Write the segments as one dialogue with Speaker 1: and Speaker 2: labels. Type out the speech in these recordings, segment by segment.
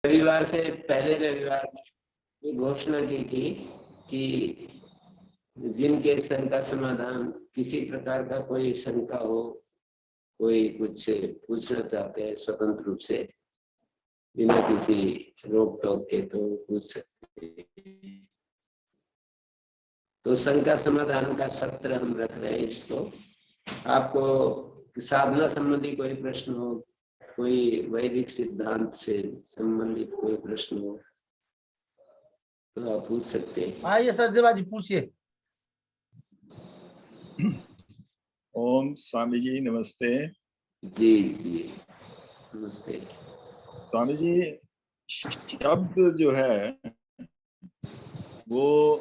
Speaker 1: रविवार से पहले रविवार में ये घोषणा की थी कि जिनके शंका समाधान, किसी प्रकार का कोई शंका हो, कोई कुछ पूछना चाहते हैं स्वतंत्र रूप से बिना किसी रोक टोक के, तो पूछ सकते हैं। तो शंका समाधान का सत्र हम रख रहे हैं इसको। आपको साधना संबंधी कोई प्रश्न हो, कोई वैदिक सिद्धांत से संबंधित कोई प्रश्न हो तो आप पूछ सकते हैं।
Speaker 2: आइए सचदेवा जी पूछिए।
Speaker 3: ओम स्वामी जी नमस्ते।
Speaker 1: जी जी नमस्ते।
Speaker 3: स्वामी जी, शब्द जो है वो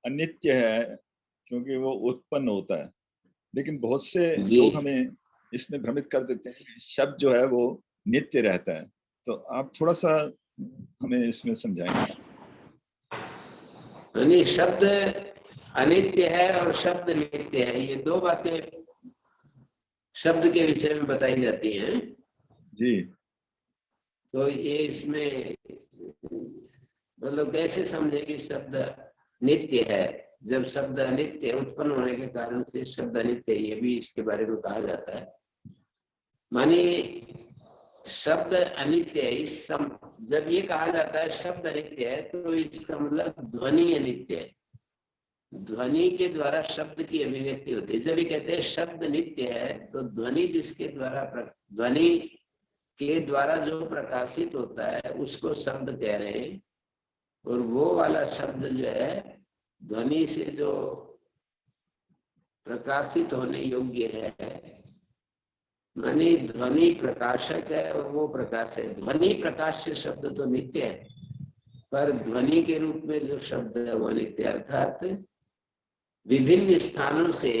Speaker 3: अनित्य है क्योंकि वो उत्पन्न होता है, लेकिन बहुत से लोग हमें इसमें भ्रमित कर देते हैं कि शब्द जो है वो नित्य रहता है। तो आप थोड़ा सा हमें इसमें समझाएंगे।
Speaker 1: शब्द अनित्य है और शब्द नित्य है, ये दो बातें शब्द के विषय में बताई जाती हैं
Speaker 3: जी।
Speaker 1: तो ये इसमें मतलब कैसे समझे कि शब्द नित्य है, जब शब्द अनित्य उत्पन्न होने के कारण से शब्द अनित्य, ये भी इसके बारे में कहा जाता है। मानिए शब्द अनित्य है, जब ये कहा जाता है शब्द अनित्य है तो इसका मतलब ध्वनि अनित्य है। ध्वनि के द्वारा शब्द की अभिव्यक्ति होती है। जब ये कहते हैं शब्द नित्य है तो ध्वनि जिसके द्वारा, ध्वनि के द्वारा जो प्रकाशित होता है उसको शब्द कह रहे हैं, और वो वाला शब्द जो है ध्वनि से जो प्रकाशित होने योग्य है, मानी ध्वनि प्रकाशक है और वो प्रकाश है। ध्वनि प्रकाश्य शब्द तो नित्य है, पर ध्वनि के रूप में जो शब्द है वो नित्य, अर्थात विभिन्न स्थानों से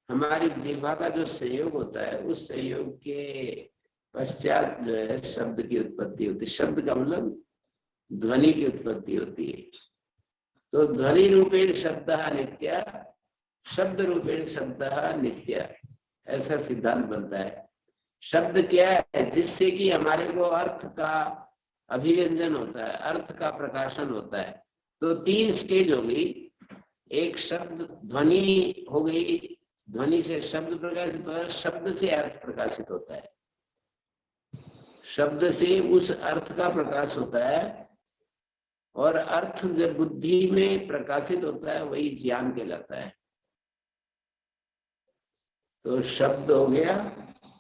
Speaker 1: हमारी जिह्वा का जो संयोग होता है उस संयोग के पश्चात जो है शब्द की उत्पत्ति होती है। शब्द का मतलब ध्वनि की उत्पत्ति होती है। तो ध्वनि रूपेण शब्द नित्य, शब्द रूपेण शब्द नित्य, ऐसा सिद्धांत बनता है। शब्द क्या है? जिससे कि हमारे को अर्थ का अभिव्यंजन होता है, अर्थ का प्रकाशन होता है। तो तीन स्टेज हो गई। एक शब्द ध्वनि हो गई, ध्वनि से शब्द प्रकाशित होता है, शब्द से अर्थ प्रकाशित होता है, शब्द से उस अर्थ का प्रकाश होता है, और अर्थ जब बुद्धि में प्रकाशित होता है वही ज्ञान कहलाता है। तो शब्द हो गया,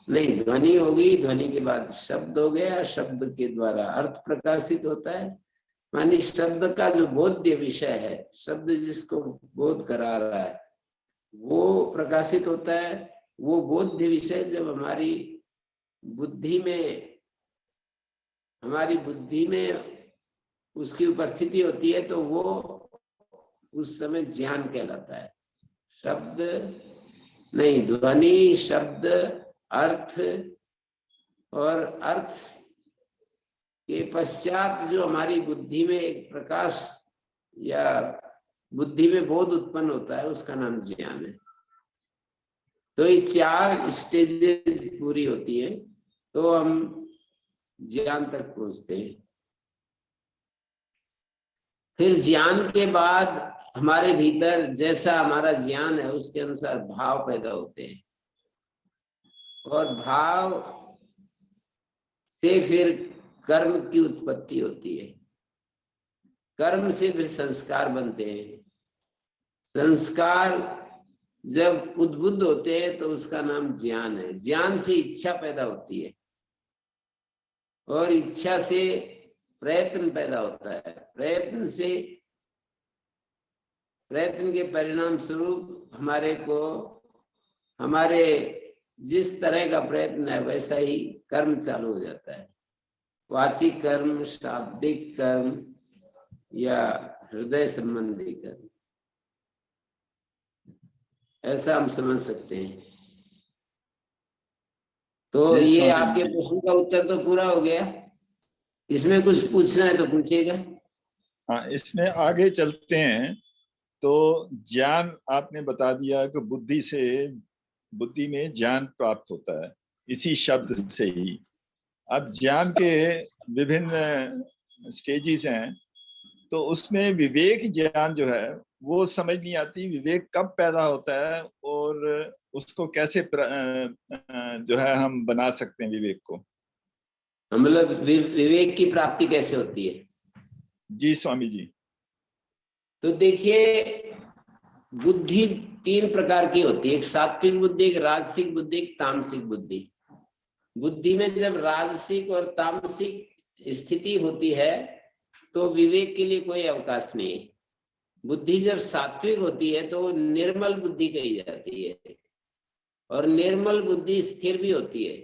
Speaker 1: नहीं ध्वनि होगी, ध्वनि के बाद शब्द हो गया, शब्द के द्वारा अर्थ प्रकाशित होता है। मानी शब्द का जो बोध्य विषय है, शब्द जिसको बोध करा रहा है वो प्रकाशित होता है। वो बोध्य विषय जब हमारी बुद्धि में उसकी उपस्थिति होती है तो वो उस समय ज्ञान कहलाता है। शब्द नहीं, ध्वनि, शब्द, अर्थ, और अर्थ के पश्चात जो हमारी बुद्धि में एक प्रकाश या बुद्धि में बोध उत्पन्न होता है उसका नाम ज्ञान है। तो ये चार स्टेजेस पूरी होती है तो हम ज्ञान तक पहुंचते हैं। फिर ज्ञान के बाद हमारे भीतर जैसा हमारा ज्ञान है उसके अनुसार भाव पैदा होते हैं, और भाव से फिर कर्म की उत्पत्ति होती है। कर्म से फिर संस्कार बनते हैं। संस्कार जब उद्बुद्ध होते हैं तो उसका नाम ज्ञान है। ज्ञान से इच्छा पैदा होती है, और इच्छा से प्रयत्न पैदा होता है। प्रयत्न के परिणाम स्वरूप हमारे जिस तरह का प्रयत्न है वैसा ही कर्म चालू हो जाता है। वाचिक कर्म, शाब्दिक कर्म या हृदय संबंधी कर्म, ऐसा हम समझ सकते हैं। तो ये आपके प्रश्न का उत्तर तो पूरा हो गया। इसमें कुछ पूछना है तो पूछिएगा।
Speaker 3: हाँ, इसमें आगे चलते हैं। तो ज्ञान आपने बता दिया कि बुद्धि में ज्ञान प्राप्त होता है इसी शब्द से ही। अब ज्ञान के विभिन्न स्टेजेस हैं, तो उसमें विवेक ज्ञान जो है वो समझ नहीं आती, विवेक कब पैदा होता है और उसको कैसे जो है हम बना सकते हैं विवेक को।
Speaker 1: मतलब विवेक की प्राप्ति कैसे होती है?
Speaker 3: जी स्वामी जी।
Speaker 1: तो देखिए, बुद्धि 3 प्रकार की होती है, एक सात्विक बुद्धि, एक राजसिक बुद्धि, एक तामसिक बुद्धि। बुद्धि में जब राजसिक और तामसिक स्थिति होती है तो विवेक के लिए कोई अवकाश नहीं है। बुद्धि जब सात्विक होती है तो निर्मल बुद्धि कही जाती है, और निर्मल बुद्धि स्थिर भी होती है।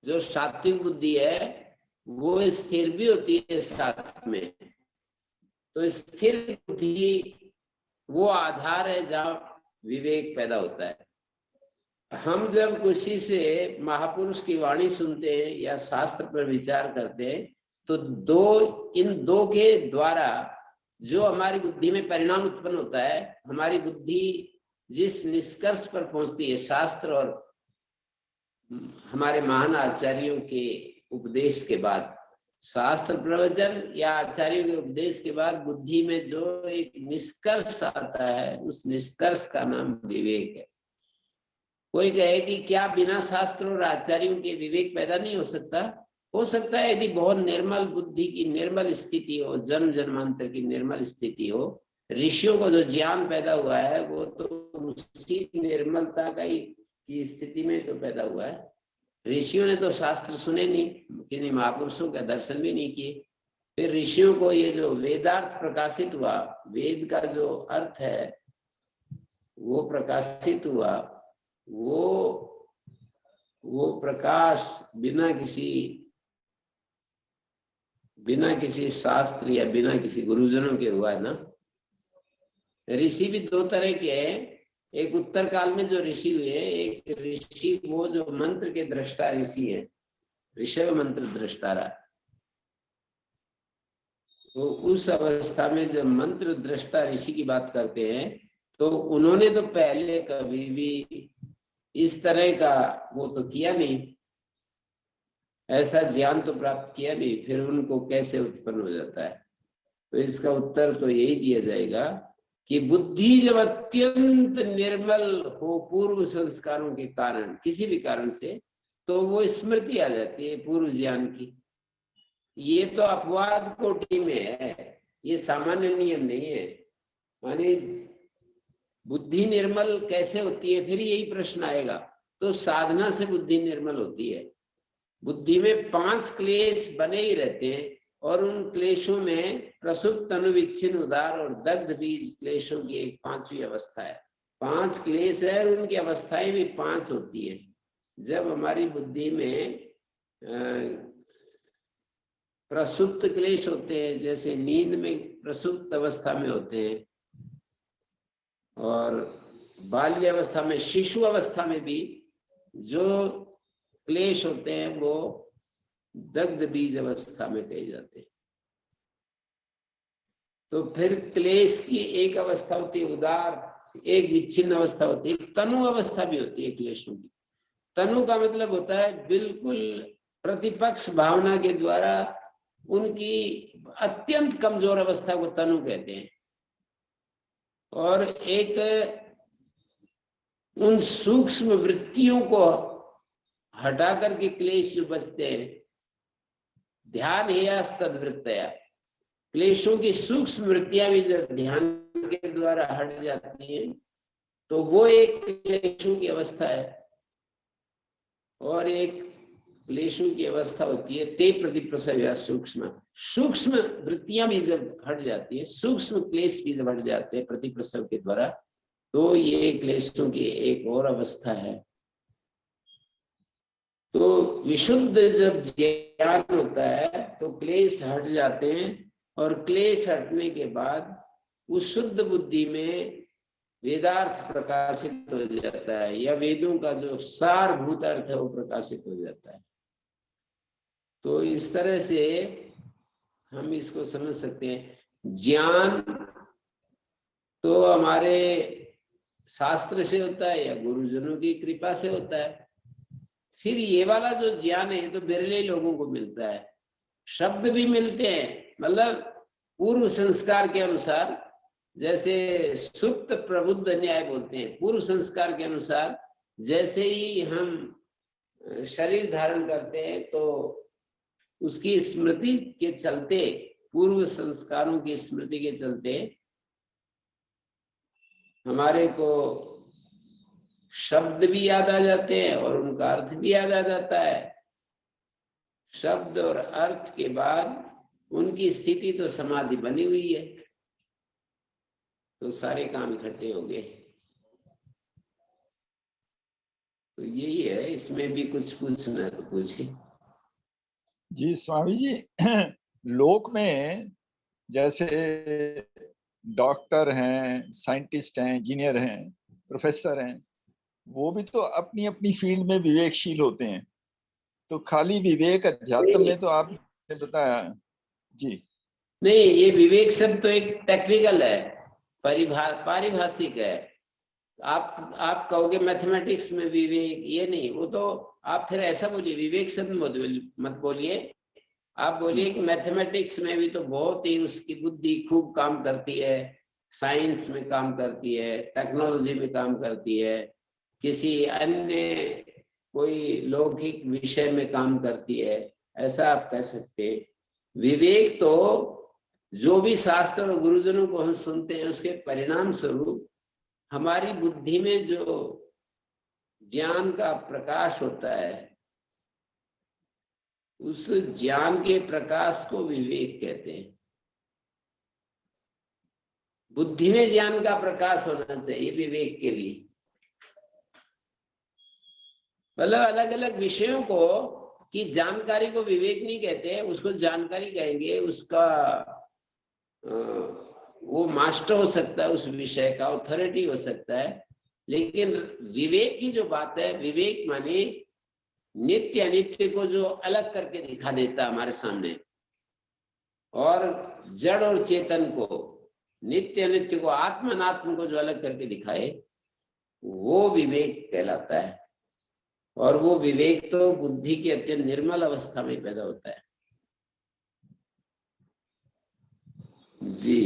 Speaker 1: जो सात्विक बुद्धि है वो स्थिर भी होती है साथ में। तो स्थिर बुद्धि वो आधार है जहां विवेक पैदा होता है। हम जब किसी से महापुरुष की वाणी सुनते हैं या शास्त्र पर विचार करते हैं तो इन दो के द्वारा जो हमारी बुद्धि में परिणाम उत्पन्न होता है, हमारी बुद्धि जिस निष्कर्ष पर पहुंचती है, शास्त्र और हमारे महान आचार्यों के उपदेश के बाद, शास्त्र प्रवचन या आचार्यों के उपदेश के बाद बुद्धि में जो एक निष्कर्ष आता है, उस निष्कर्ष का नाम विवेक है। कोई कहे कि क्या बिना शास्त्र और आचार्यों के विवेक पैदा नहीं हो सकता? हो सकता है, यदि बहुत निर्मल बुद्धि की निर्मल स्थिति हो, जन्म जन्मांतर की निर्मल स्थिति हो। ऋषियों को जो ज्ञान पैदा हुआ है वो तो उसी निर्मलता का ही की स्थिति में तो पैदा हुआ है। ऋषियों ने तो शास्त्र सुने नहीं, किन्हीं महापुरुषों का दर्शन भी नहीं किए। फिर ऋषियों को ये जो वेदार्थ प्रकाशित हुआ, वेद का जो अर्थ है वो प्रकाशित हुआ, वो प्रकाश बिना किसी शास्त्र या बिना किसी गुरुजनों के हुआ है ना। ऋषि भी 2 तरह के हैं। एक उत्तर काल में जो ऋषि हुए, एक ऋषि वो जो मंत्र के दृष्टा ऋषि है, ऋषभ मंत्र दृष्टारा। तो उस अवस्था में जब मंत्र दृष्टा ऋषि की बात करते हैं तो उन्होंने तो पहले कभी भी इस तरह का वो तो किया नहीं, ऐसा ज्ञान तो प्राप्त किया नहीं, फिर उनको कैसे उत्पन्न हो जाता है? तो इसका उत्तर तो यही दिया जाएगा कि बुद्धि जब अत्यंत निर्मल हो पूर्व संस्कारों के कारण, किसी भी कारण से, तो वो स्मृति आ जाती है पूर्व ज्ञान की। ये तो अपवाद कोटि में है, ये सामान्य नियम नहीं है। माने बुद्धि निर्मल कैसे होती है, फिर यही प्रश्न आएगा। तो साधना से बुद्धि निर्मल होती है। बुद्धि में 5 क्लेश बने ही रहते हैं, और उन क्लेशों में प्रसुप्त तनुविच्छिन्न उदार और दग्ध बीज क्लेशों की एक 5वीं अवस्था है। 5 क्लेश है और उनकी अवस्थाएं भी 5 होती है। जब हमारी बुद्धि में प्रसुप्त क्लेश होते हैं, जैसे नींद में प्रसुप्त अवस्था में होते हैं, और बाल्य अवस्था में, शिशु अवस्था में भी जो क्लेश होते हैं वो दग्ध बीज अवस्था में कहे जाते हैं। तो फिर क्लेश की एक अवस्था होती है उदार, एक विच्छिन्न अवस्था होती है, तनु अवस्था भी होती है क्लेशों की। तनु का मतलब होता है बिल्कुल प्रतिपक्ष भावना के द्वारा उनकी अत्यंत कमजोर अवस्था को तनु कहते हैं। और एक उन सूक्ष्म वृत्तियों को हटा करके क्लेश जो बचते हैं, ध्यान है तद्वृत्तया, क्लेशों की सूक्ष्म वृत्तियां भी जब ध्यान के द्वारा हट जाती हैं तो वो एक क्लेशों की अवस्था है। और एक क्लेशों की अवस्था होती है ते प्रतिप्रसव, सूक्ष्म सूक्ष्म वृत्तियां भी जब हट जाती है, सूक्ष्म क्लेश भी जब हट जाते हैं प्रतिप्रसव के द्वारा, तो ये क्लेशों की एक और अवस्था है। तो विशुद्ध जब ज्ञान होता है तो क्लेश हट जाते हैं, और क्लेश हटने के बाद उस शुद्ध बुद्धि में वेदार्थ प्रकाशित हो जाता है, या वेदों का जो सारभूत अर्थ है वो प्रकाशित हो जाता है। तो इस तरह से हम इसको समझ सकते हैं। ज्ञान तो हमारे शास्त्र से होता है या गुरुजनों की कृपा से होता है। फिर ये वाला जो ज्ञान है तो बिरले लोगों को मिलता है। शब्द भी मिलते हैं, मतलब पूर्व संस्कार के अनुसार, जैसे सुप्त प्रबुद्ध न्याय बोलते हैं, पूर्व संस्कार के अनुसार जैसे ही हम शरीर धारण करते हैं तो उसकी स्मृति के चलते, पूर्व संस्कारों की स्मृति के चलते हमारे को शब्द भी याद आ जाते हैं और उनका अर्थ भी याद आ जाता है। शब्द और अर्थ के बाद उनकी स्थिति तो समाधि बनी हुई है, तो सारे काम इकट्ठे हो गए। तो यही है, इसमें भी कुछ पूछना तो पूछे।
Speaker 3: जी स्वामी जी, लोक में जैसे डॉक्टर हैं, साइंटिस्ट हैं, इंजीनियर हैं, प्रोफेसर हैं, वो भी तो अपनी अपनी फील्ड में विवेकशील होते हैं। तो खाली विवेक अध्यात्म में तो आपने बताया जी।
Speaker 1: नहीं, ये विवेक शब्द तो एक टेक्निकल है, पारिभाषिक है। आप कहोगे मैथमेटिक्स में विवेक, ये नहीं, वो तो आप फिर ऐसा बोलिए, विवेक शब्द मत बोलिए। आप बोलिए कि मैथमेटिक्स में भी तो बहुत ही उसकी बुद्धि खूब काम करती है, साइंस में काम करती है, टेक्नोलॉजी में काम करती है, किसी अन्य कोई लौकिक विषय में काम करती है, ऐसा आप कह सकते हैं। विवेक तो जो भी शास्त्र और गुरुजनों को हम सुनते हैं उसके परिणाम स्वरूप हमारी बुद्धि में जो ज्ञान का प्रकाश होता है, उस ज्ञान के प्रकाश को विवेक कहते हैं। बुद्धि में ज्ञान का प्रकाश होना चाहिए विवेक के लिए। मतलब अलग अलग विषयों को की जानकारी को विवेक नहीं कहते, उसको जानकारी कहेंगे। उसका वो मास्टर हो सकता है, उस विषय का अथॉरिटी हो सकता है। लेकिन विवेक की जो बात है, विवेक माने नित्य अनित्य को जो अलग करके दिखा देता हमारे सामने, और जड़ और चेतन को, नित्य अनित्य को, आत्म अनात्म को जो अलग करके दिखाए, वो विवेक कहलाता है। और वो विवेक तो बुद्धि की अत्यंत निर्मल अवस्था में पैदा होता है। जी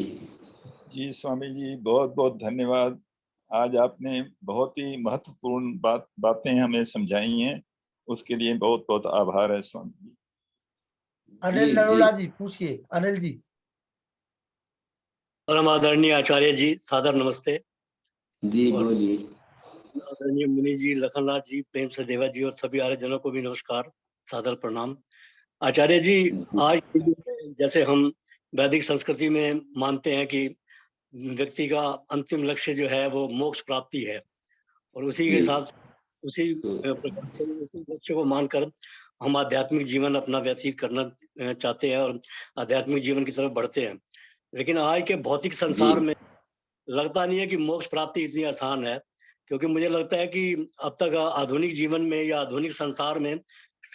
Speaker 3: जी स्वामी जी, बहुत बहुत धन्यवाद। आज आपने बहुत ही महत्वपूर्ण बातें हमें समझाई हैं, उसके लिए बहुत बहुत आभार है स्वामी जी।
Speaker 2: अनिल नरोला जी पूछिए। अनिल जी।
Speaker 4: परम आदरणीय आचार्य जी, सादर नमस्ते।
Speaker 1: जी बोलिए।
Speaker 4: आदरणीय मुनि जी, लखनलाल जी, प्रेम से देवा जी और सभी आर्यजनों को भी नमस्कार, सादर प्रणाम। आचार्य जी, आज जैसे हम वैदिक संस्कृति में मानते हैं कि व्यक्ति का अंतिम लक्ष्य जो है वो मोक्ष प्राप्ति है, और उसी के हिसाब से उसी लक्ष्य को मानकर हम आध्यात्मिक जीवन अपना व्यतीत करना चाहते हैं और आध्यात्मिक जीवन की तरफ बढ़ते हैं। लेकिन आज के भौतिक संसार में लगता नहीं है कि मोक्ष प्राप्ति इतनी आसान है, क्योंकि मुझे लगता है कि अब तक आधुनिक जीवन में या आधुनिक संसार में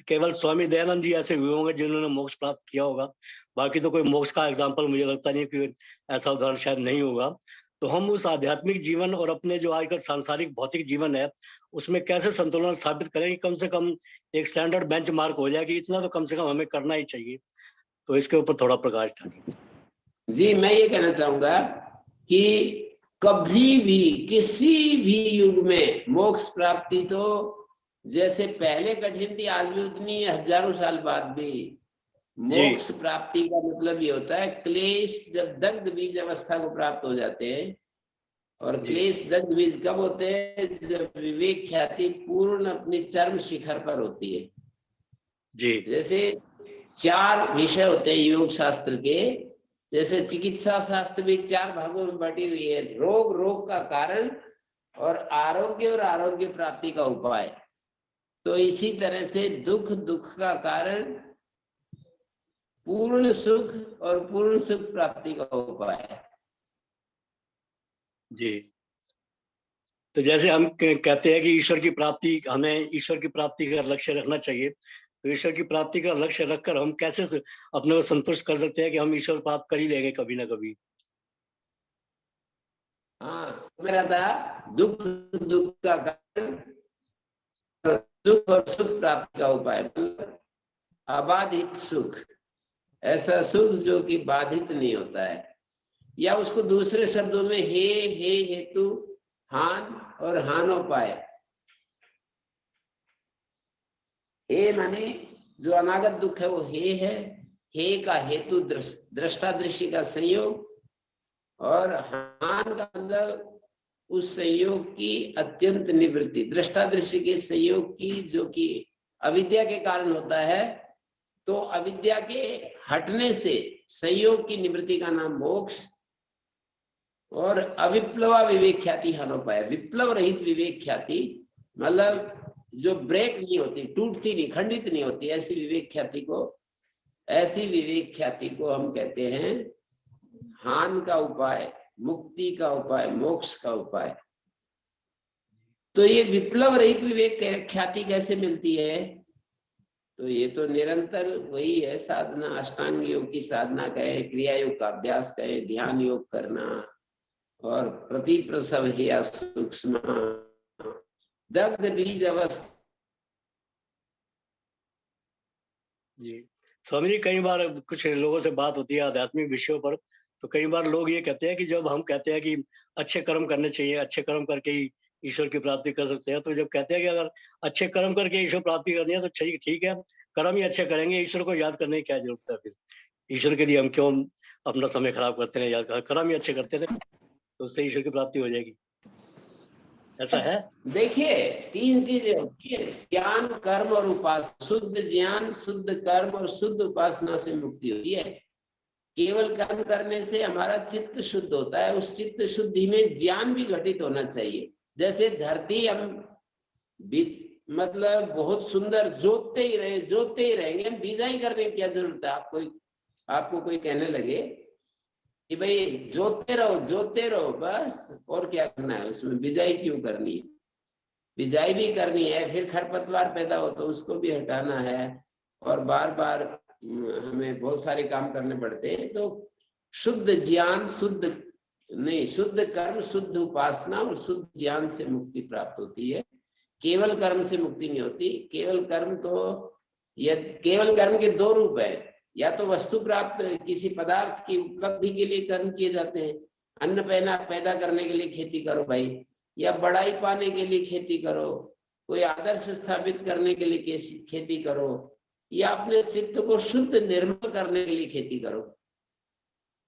Speaker 4: केवल स्वामी दयानंद जी ऐसे हुए होंगे जिन्होंने मोक्ष प्राप्त किया होगा। बाकी तो कोई मोक्ष का एग्जाम्पल मुझे लगता नहीं है कि ऐसा उदाहरण शायद नहीं होगा। तो हम उस आध्यात्मिक जीवन और अपने जो आजकल सांसारिक भौतिक जीवन है उसमें कैसे संतुलन स्थापित करें कि कम से कम एक स्टैंडर्ड बेंचमार्क हो जाए कि इतना तो कम से कम हमें करना ही चाहिए। तो इसके ऊपर थोड़ा प्रकाश डालिए।
Speaker 1: जी, मैं ये कहना चाहूंगा कि कभी भी किसी भी युग में मोक्ष प्राप्ति तो जैसे पहले कठिन थी, आज भी उतनी है। हजारों साल बाद भी मोक्ष प्राप्ति का मतलब ये होता है, क्लेश जब दग्ध बीज अवस्था को प्राप्त हो जाते हैं। और क्लेश दग्ध बीज कब होते हैं? जब विवेक ख्याति पूर्ण अपनी चरम शिखर पर होती है।
Speaker 4: जी।
Speaker 1: जैसे 4 विषय होते हैं योग शास्त्र के, जैसे चिकित्सा शास्त्र भी 4 भागों में बटी हुई है, रोग, रोग का कारण, और आरोग्य और आरोग्य प्राप्ति का उपाय। तो इसी तरह से दुख, दुख का कारण, पूर्ण सुख और पूर्ण सुख प्राप्ति का उपाय।
Speaker 4: जी। तो जैसे हम कहते हैं कि ईश्वर की प्राप्ति, हमें ईश्वर की प्राप्ति का लक्ष्य रखना चाहिए, तो ईश्वर की प्राप्ति का लक्ष्य रखकर हम कैसे अपने को संतुष्ट कर सकते हैं कि हम ईश्वर प्राप्त कर ही लेंगे कभी ना कभी?
Speaker 1: हाँ, मेरा था दुख, दुख का कारण सुख और सुख प्राप्ति का उपाय, मतलब अबाधित सुख, ऐसा सुख जो कि बाधित नहीं होता है, या उसको दूसरे शब्दों में हे हेतु हान और हानोपाय। हे माने जो अनागत दुख है वो हे का हेतु दृष्टा दृश्य का संयोग, और हान का मतलब उस संयोग की अत्यंत निवृत्ति, दृष्टा दृश्य के संयोग की जो कि अविद्या के कारण होता है, तो अविद्या के हटने से संयोग की निवृत्ति का नाम मोक्ष। और अविप्लवा विवेक ख्याति हानोपाय, विप्लव रहित विवेक ख्याति मतलब जो ब्रेक नहीं होती, टूटती नहीं, खंडित नहीं होती, ऐसी विवेक ख्याति को हम कहते हैं हान का उपाय, मुक्ति का उपाय, मोक्ष का उपाय। तो ये विप्लव रहित विवेक ख्याति कैसे मिलती है? तो ये तो निरंतर वही है साधना, अष्टांग योग की साधना कहें, क्रिया योग का अभ्यास कहें, ध्यान योग करना, और प्रति प्रसव है सूक्ष्म दग्ध बीज अवस्था।
Speaker 4: जी स्वामी जी, कई बार कुछ लोगों से बात होती है आध्यात्मिक विषयों पर, तो कई बार लोग ये कहते हैं कि जब हम कहते हैं कि अच्छे कर्म करने चाहिए, अच्छे कर्म करके ही ईश्वर की प्राप्ति कर सकते हैं, तो जब कहते हैं कि अगर अच्छे कर्म करके ईश्वर प्राप्ति करनी है तो ठीक है, कर्म ही अच्छे करेंगे, ईश्वर को याद करने की क्या जरूरत है? फिर ईश्वर के लिए हम क्यों अपना समय खराब करते हैं? याद कर्म ही अच्छे करते रहे तो उससे ईश्वर की प्राप्ति हो जाएगी, ऐसा है?
Speaker 1: देखिए, तीन चीजें होती है, ज्ञान, कर्म और उपासना। शुद्ध ज्ञान, शुद्ध कर्म और शुद्ध उपासना से मुक्ति होती है। केवल कर्म करने से हमारा चित्त शुद्ध होता है, उस चित्त शुद्धि में ज्ञान भी घटित होना चाहिए। जैसे धरती हम मतलब बहुत सुंदर जोतते ही रहेंगे, हम बिजाई करने की क्या जरूरत है? आपको कोई कहने लगे कि भाई जोतते रहो बस, और क्या करना है उसमें, बिजाई क्यों करनी है? बिजाई भी करनी है, फिर खरपतवार पैदा हो तो उसको भी हटाना है, और बार बार हमें बहुत सारे काम करने पड़ते हैं। तो शुद्ध ज्ञान, शुद्ध कर्म, शुद्ध उपासना और शुद्ध ज्ञान से मुक्ति प्राप्त होती है। केवल कर्म से मुक्ति नहीं होती। केवल कर्म के दो रूप है, या तो वस्तु प्राप्त, किसी पदार्थ की उपलब्धि के लिए कर्म किए जाते हैं, अन्न पैदा करने के लिए खेती करो भाई, या बड़ाई पाने के लिए खेती करो, कोई आदर्श स्थापित करने के लिए खेती करो, या अपने चित्त को शुद्ध निर्मल करने के लिए खेती करो।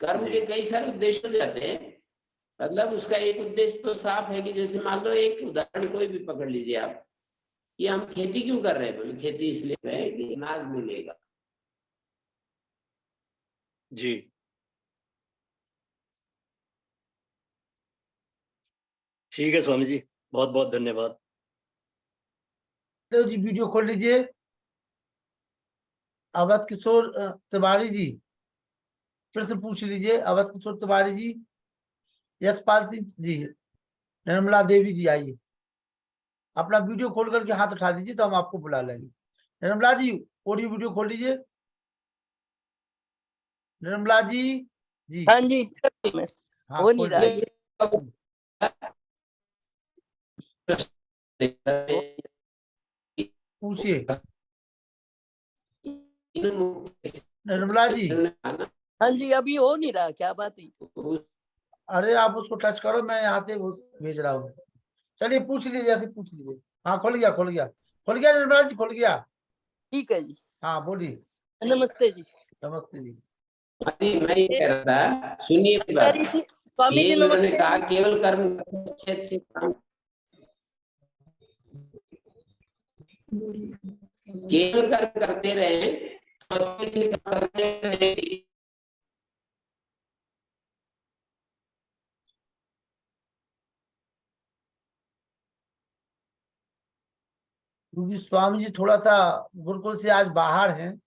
Speaker 1: कर्म के कई सारे उद्देश्य हो जाते हैं, मतलब उसका एक उद्देश्य तो साफ है कि जैसे मान लो, एक उदाहरण कोई भी पकड़ लीजिए आप, कि हम खेती क्यों कर रहे हैं? बोले खेती इसलिए कर रहे हैं कि अनाज मिलेगा।
Speaker 4: जी ठीक है स्वामी जी, बहुत बहुत धन्यवाद।
Speaker 2: तो जी वीडियो खोल लीजिए। अवध किशोर तिवारी जी प्रश्न पूछ लीजिए। अवध किशोर तिवारी जी, यशपाल सिंह जी, निर्मला देवी जी, आइए। अपना वीडियो खोल करके हाथ उठा दीजिए तो हम आपको बुला लेंगे। निर्मला जी ऑडियो वीडियो खोल लीजिए। निर्मला जी जी।
Speaker 5: हाँ जी,
Speaker 2: हाँ,
Speaker 5: हो नहीं रहा है।
Speaker 2: पूछिए निर्मला जी।
Speaker 5: हाँ जी, अभी हो नहीं रहा, क्या बात है?
Speaker 2: अरे आप उसको टच करो, मैं यहाँ से भेज रहा हूँ। चलिए पूछ लीजिए, पूछ लीजिए। हाँ खुल गया निर्मला जी, खुल गया।
Speaker 5: ठीक है जी।
Speaker 2: हाँ बोलिए।
Speaker 5: नमस्ते जी।
Speaker 2: नमस्ते जी।
Speaker 1: मैं ये कह रहा था, सुनिए
Speaker 5: स्वामी जी
Speaker 1: उन्होंने
Speaker 5: नमस्ते।
Speaker 1: कहा केवल कर्म अच्छे काम, केवल कर्म करते रहे,
Speaker 2: क्योंकि स्वामी जी थोड़ा सा गुरुकुल से आज बाहर हैं,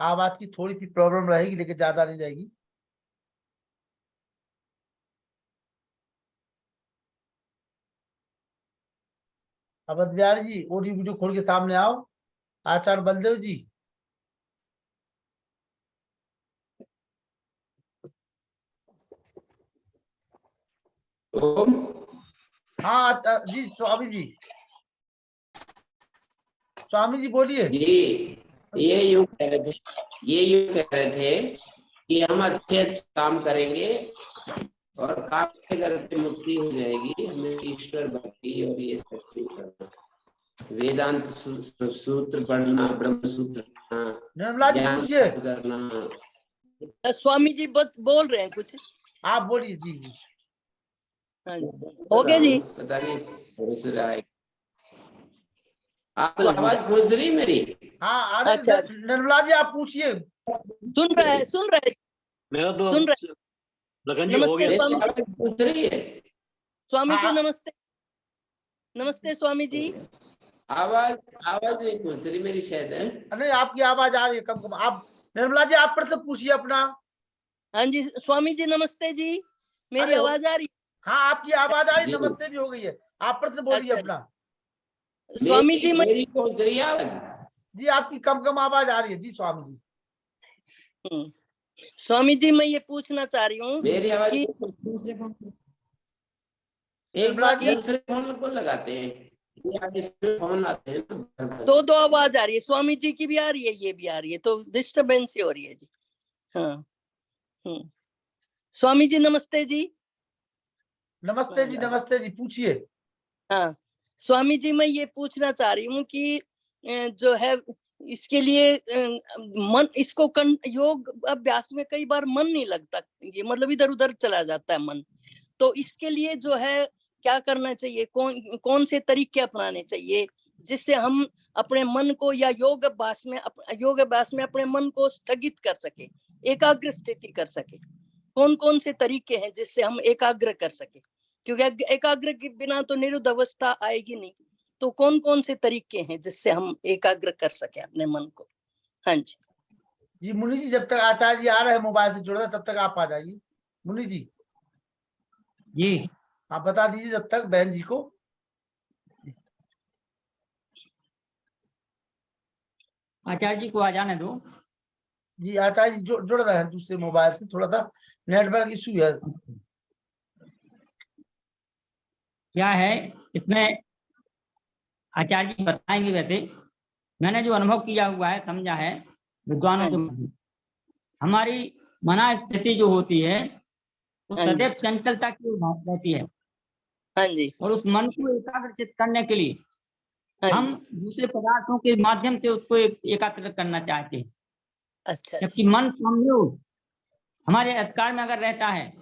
Speaker 2: आवाज की थोड़ी सी प्रॉब्लम रहेगी, लेकिन ज्यादा नहीं रहेगी। अवध बिहारी जी ऑडियो वीडियो खोल के सामने आओ। आचार्य बलदेव जी। हाँ जी स्वामी जी। स्वामी जी बोलिए।
Speaker 1: ये यूं कह रहे थे कि हम अच्छे काम करेंगे और काम करके मुक्ति हो जाएगी, हमें ईश्वर भक्ति और ये सब करना, वेदांत सूत्र पढ़ना, ब्रह्म सूत्र
Speaker 2: निर्मला जी पूछिए।
Speaker 1: करना।
Speaker 5: स्वामी जी बोल रहे हैं कुछ,
Speaker 2: आप बोलिए जी।
Speaker 5: हाँ जी, हो गया जी।
Speaker 1: पता नहीं पहुंच रहा है, आपको आवाज पहुंच रही मेरी?
Speaker 2: हाँ
Speaker 5: अच्छा।
Speaker 2: निर्मला जी आप पूछिए।
Speaker 5: सुन रहा है
Speaker 4: मेरा तो
Speaker 5: सुन रहा है।
Speaker 4: लगन जी हो
Speaker 5: नमस्ते
Speaker 4: गया।
Speaker 5: स्वामी जी।
Speaker 1: पहुंच रही है
Speaker 5: स्वामी जी
Speaker 2: हाँ।
Speaker 5: नमस्ते। नमस्ते स्वामी जी।
Speaker 1: आवाज नहीं पहुंच रही मेरी शायद है।
Speaker 2: नहीं आपकी आवाज आ रही है कम कम। आप निर्मला जी आप प्रश्न पूछिए अपना।
Speaker 5: हाँ जी स्वामी जी नमस्ते जी, मेरी
Speaker 2: अरे
Speaker 5: आवाज आ रही?
Speaker 2: हाँ आपकी आवाज आ रही,
Speaker 1: जी।
Speaker 2: नमस्ते भी हो गई है। आप प्रश्न बोलिए
Speaker 5: अच्छा।
Speaker 2: अपना।
Speaker 5: स्वामी जी मैं
Speaker 1: मेरी पहुंच रही है आवाज?
Speaker 2: जी आपकी कम कम आवाज आ रही है जी स्वामी जी।
Speaker 5: स्वामी जी मैं ये पूछना चाह रही हूँ
Speaker 1: मेरी आवाज
Speaker 5: कि
Speaker 1: एक बार
Speaker 5: कि
Speaker 1: दूसरे फोन को लगाते हैं, ये आप इसमें फोन आते हैं ना,
Speaker 5: दो आवाज आ रही है, स्वामी जी की भी आ रही है, ये भी आ रही है, तो डिस्टरबेंस ही हो रही है जी। हाँ। स्वामी जी नमस्ते जी।
Speaker 2: नमस्ते जी पूछिए।
Speaker 5: हाँ स्वामी जी मैं ये पूछना चाह रही हूँ कि जो है इसके लिए मन, इसको योग अभ्यास में कई बार मन नहीं लगता, ये मतलब इधर उधर चला जाता है मन, तो इसके लिए जो है क्या करना चाहिए, कौन से तरीके अपनाने चाहिए जिससे हम अपने मन को या योग अभ्यास में अपने मन को स्थगित कर सके, एकाग्र स्थिति कर सके? कौन से तरीके हैं जिससे हम एकाग्र कर सके, क्योंकि एकाग्र के बिना तो निरुद्ध अवस्था आएगी नहीं, तो कौन से तरीके हैं जिससे हम एकाग्र कर सके अपने मन को? हाँ जी।
Speaker 2: जी मुनि जी जब तक आचार्य जी आ रहे हैं मोबाइल से जुड़ा तब तक आप आ जाइए। मुनि जी
Speaker 6: जी
Speaker 2: आप बता दीजिए जब तक बहन जी को।
Speaker 6: आचार्य जी को आ जाने दो।
Speaker 2: जी आचार्य जी जुड़ रहे हैं दूसरे मोबाइल से, थोड़ा सा नेटवर्क इशू है।
Speaker 6: क्या है इसमें आचार्य जी बताएंगे। वैसे मैंने जो अनुभव किया हुआ है, समझा है विद्वानों के, हमारी मना स्थिति जो होती है वो सदैव चंचलता की रहती है।
Speaker 5: हाँ जी।
Speaker 6: और उस मन को एकाग्रचित करने के लिए हम दूसरे पदार्थों के माध्यम से उसको एकाग्र करना चाहते हैं।
Speaker 5: अच्छा।
Speaker 6: जबकि मन हमारे अधिकार में अगर रहता है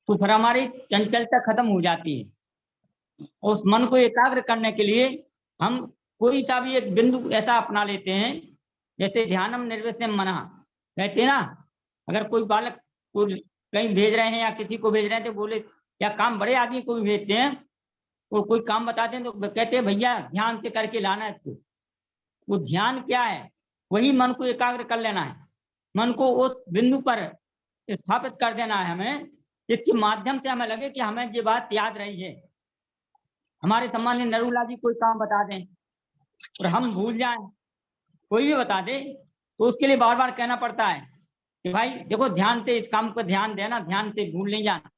Speaker 6: तो फिर हमारी चंचलता खत्म हो जाती है। उस मन को एकाग्र करने के लिए हम कोई सा भी एक बिंदु ऐसा अपना लेते हैं, जैसे ध्यानम निर्विषयम मनः कहते हैं ना। अगर कोई बालक को कहीं भेज रहे हैं या किसी को भेज रहे हैं तो बोले, या काम बड़े आदमी को भी भेजते हैं और कोई काम बताते हैं तो कहते हैं भैया ध्यान से करके लाना है इसको। वो ध्यान क्या है? वही मन को एकाग्र कर लेना है, मन को उस बिंदु पर स्थापित कर देना है हमें, जिसके माध्यम से हमें लगे कि हमें ये बात याद रही है। हमारे सम्माननीय नरूला जी कोई काम बता दें और हम भूल जाएं, कोई भी बता दे, तो उसके लिए बार बार कहना पड़ता है कि भाई देखो ध्यान से इस काम पर ध्यान देना, ध्यान से भूल नहीं जाना।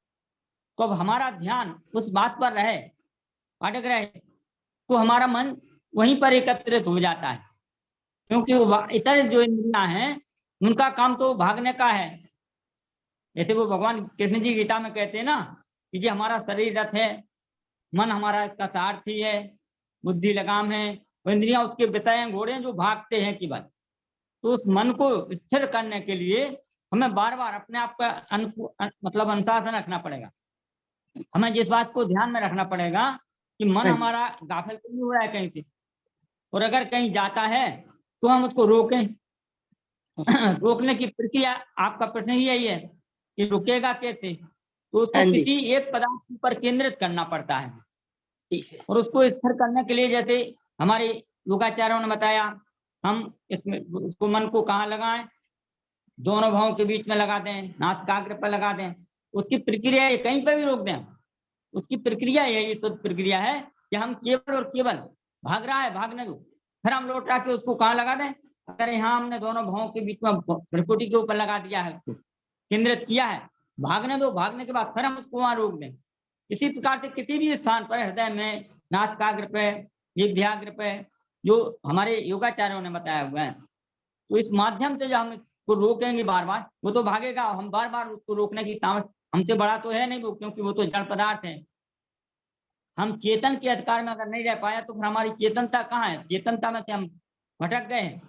Speaker 6: तो अब हमारा ध्यान उस बात पर रहे, अटक रहे, तो हमारा मन वहीं पर एकत्रित हो जाता है। क्योंकि वो इतर जो इंद्रियां हैं उनका काम तो भागने का है। जैसे वो भगवान कृष्ण जी गीता में कहते हैं ना कि ये हमारा शरीर रथ है, मन हमारा इसका सारथी है, बुद्धि लगाम है, वो इंद्रियां उसके विषय हैं, घोड़े जो भागते हैं केवल। तो उस मन को स्थिर करने के लिए हमें बार बार अपने आप का मतलब अनुशासन रखना पड़ेगा। हमें जिस बात को ध्यान में रखना पड़ेगा कि मन हमारा गाफिल तो नहीं हो रहा है कहीं से, और अगर कहीं जाता है तो हम उसको रोकें। रोकने की प्रक्रिया, आपका प्रश्न ही यही है कि रुकेगा कैसे? तो उसको किसी एक पदार्थ पर केंद्रित करना पड़ता है। और उसको स्थिर करने के लिए जैसे हमारे योगाचार्यों ने बताया, हम इसमें उसको मन को कहाँ लगाएं? दोनों भावों के बीच में लगा दें, नासिकाग्र पर लगा दें। उसकी प्रक्रिया ये कहीं पर भी रोक दें, उसकी प्रक्रिया यही शुद्ध प्रक्रिया है कि हम केवल और केवल भाग रहा है, भागने दो, फिर हम लौट के उसको कहाँ लगा दें? अगर यहाँ हमने दोनों भावों के बीच में भ्रिकुटी के ऊपर लगा दिया है, उसको केंद्रित किया है, भागने दो, भागने के बाद फिर हम उसको वहां रोक दें। इसी प्रकार से किसी भी स्थान पर, हृदय में, नासिकाग्र पे, जिह्वाग्र पे, जो हमारे योगाचार्यों ने बताया हुआ है। तो इस माध्यम से जो हम को रोकेंगे बार बार, वो तो भागेगा, हम बार बार उसको रोकने की सामर्थ्य हमसे बड़ा तो है नहीं वो, क्योंकि वो तो जड़ पदार्थ है। हम चेतन के अधिकार में अगर नहीं रह पाया तो फिर हमारी चेतनता कहाँ है? चेतनता में से हम भटक गए हैं।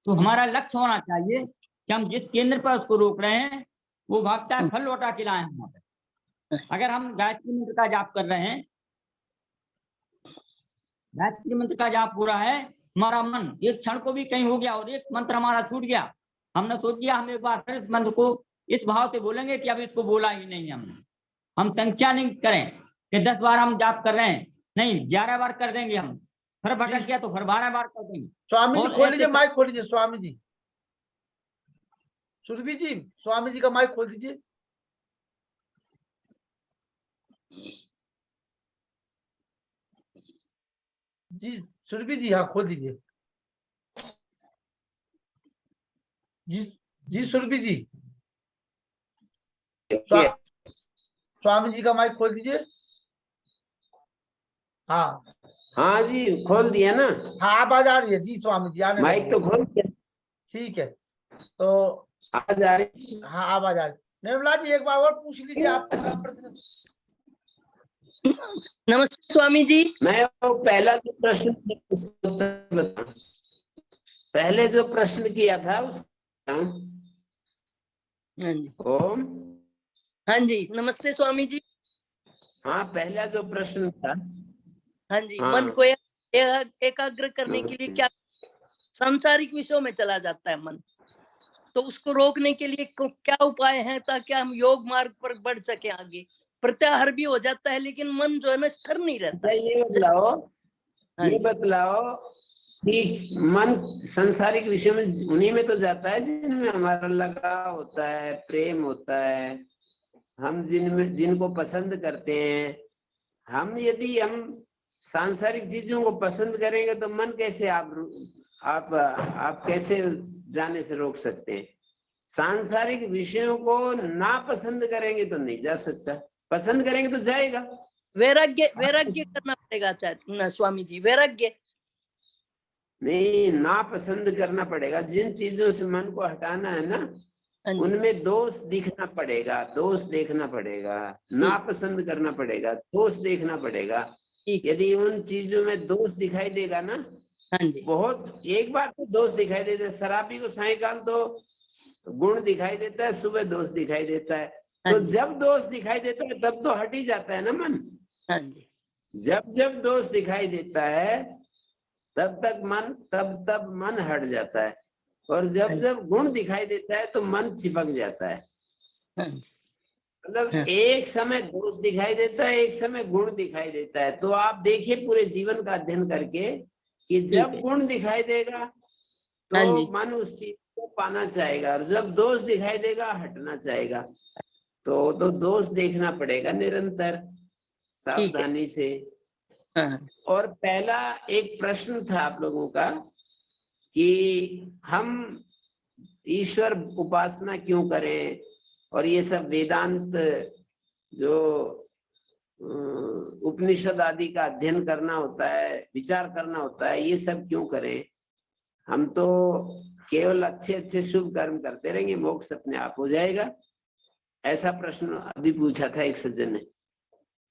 Speaker 6: तो हमारा लक्ष्य होना चाहिए कि हम जिस केंद्र पर उसको रोक रहे हैं वो भागता है, फल लौटा के लाए हम। अगर हम गायत्री मंत्र का जाप कर रहे हैं, गायत्री मंत्र का जाप हो रहा है, हमारा मन एक क्षण को भी कहीं हो गया और एक मंत्र हमारा छूट गया, हमने सोच लिया हम एक बार फिर इस मंत्र को इस भाव से बोलेंगे कि अब इसको बोला ही नहीं हमने। हम संख्या नहीं करें कि 10 बार हम जाप कर रहे हैं, नहीं 11 बार कर देंगे हम, फिर भटक गया तो फिर 12 बार कर देंगे।
Speaker 2: स्वामी जी खोल लीजिए, माइक खोल लीजिए स्वामी जी। सुरभि जी, स्वामी जी का माइक खोल दीजिए। जी सुरभि जी, हाँ खोल दीजिए। जी जी सुरभि जी, स्वामी जी का माइक खोल दीजिए। हाँ
Speaker 1: हाँ जी खोल दिया ना।
Speaker 2: हाँ आवाज आ रही है जी स्वामी जी, आने
Speaker 1: माइक तो खोल दिया।
Speaker 2: ठीक है, तो
Speaker 1: आवाज आ रही।
Speaker 2: हाँ आवाज आ रही। निर्मला जी एक बार और पूछ लीजिए आप।
Speaker 5: नमस्ते स्वामी जी।
Speaker 1: मैं वो पहला जो प्रश्न बताऊं, पहले जो प्रश्न किया था उसका।
Speaker 5: हाँ जी,
Speaker 1: ओम।
Speaker 5: हाँ जी, नमस्ते स्वामी जी।
Speaker 1: हाँ पहला जो प्रश्न था।
Speaker 5: हाँ जी,
Speaker 1: हाँ।
Speaker 5: मन को एकाग्र करने के लिए क्या सांसारिक विषयों में चला जाता है मन, तो उसको रोकने के लिए क्या उपाय है ताकि हम योग मार्ग पर बढ़ सके आगे? प्रत्याहार भी हो जाता है लेकिन मन जो है ना स्थिर नहीं रहता।
Speaker 1: ये बतलाओ कि मन संसारिक विषय में उन्हीं में तो जाता है जिनमें हमारा लगाव होता है, प्रेम होता है, हम जिनको पसंद करते हैं। यदि हम सांसारिक चीजों को पसंद करेंगे तो मन कैसे आप कैसे जाने से रोक सकते हैं? सांसारिक विषयों को ना पसंद करेंगे तो नहीं जा सकता, पसंद करेंगे तो जाएगा।
Speaker 5: वैराग्य करना पड़ेगा ना स्वामी जी, वैराग्य
Speaker 1: नहीं, ना पसंद करना पड़ेगा। जिन चीजों से मन को हटाना है ना, उनमें दोष दिखना पड़ेगा, दोष देखना पड़ेगा। ना पसंद करना पड़ेगा, दोष देखना पड़ेगा। यदि उन चीजों में दोष दिखाई देगा ना, बहुत एक बार तो दोष दिखाई देता है। शराबी को सायकाल तो गुण दिखाई देता है, सुबह दोष दिखाई देता है। तो जब दोष दिखाई देता है तब तो हट ही जाता है ना मन। जब दोष दिखाई देता है तब मन हट जाता है, और जब गुण दिखाई देता है तो मन चिपक जाता है। मतलब एक समय दोष दिखाई देता है, एक समय गुण दिखाई देता है। तो आप देखिए पूरे जीवन का अध्ययन करके कि जब गुण दिखाई देगा तो मन उस चीज को पाना चाहेगा, और जब दोष दिखाई देगा हटना चाहेगा। तो दोष देखना पड़ेगा निरंतर सावधानी से। और पहला एक प्रश्न था आप लोगों का कि हम ईश्वर उपासना क्यों करें, और ये सब वेदांत जो उपनिषद आदि का अध्ययन करना होता है, विचार करना होता है, ये सब क्यों करें? हम तो केवल अच्छे शुभ कर्म करते रहेंगे, मोक्ष अपने आप हो जाएगा। ऐसा प्रश्न अभी पूछा था एक सज्जन ने।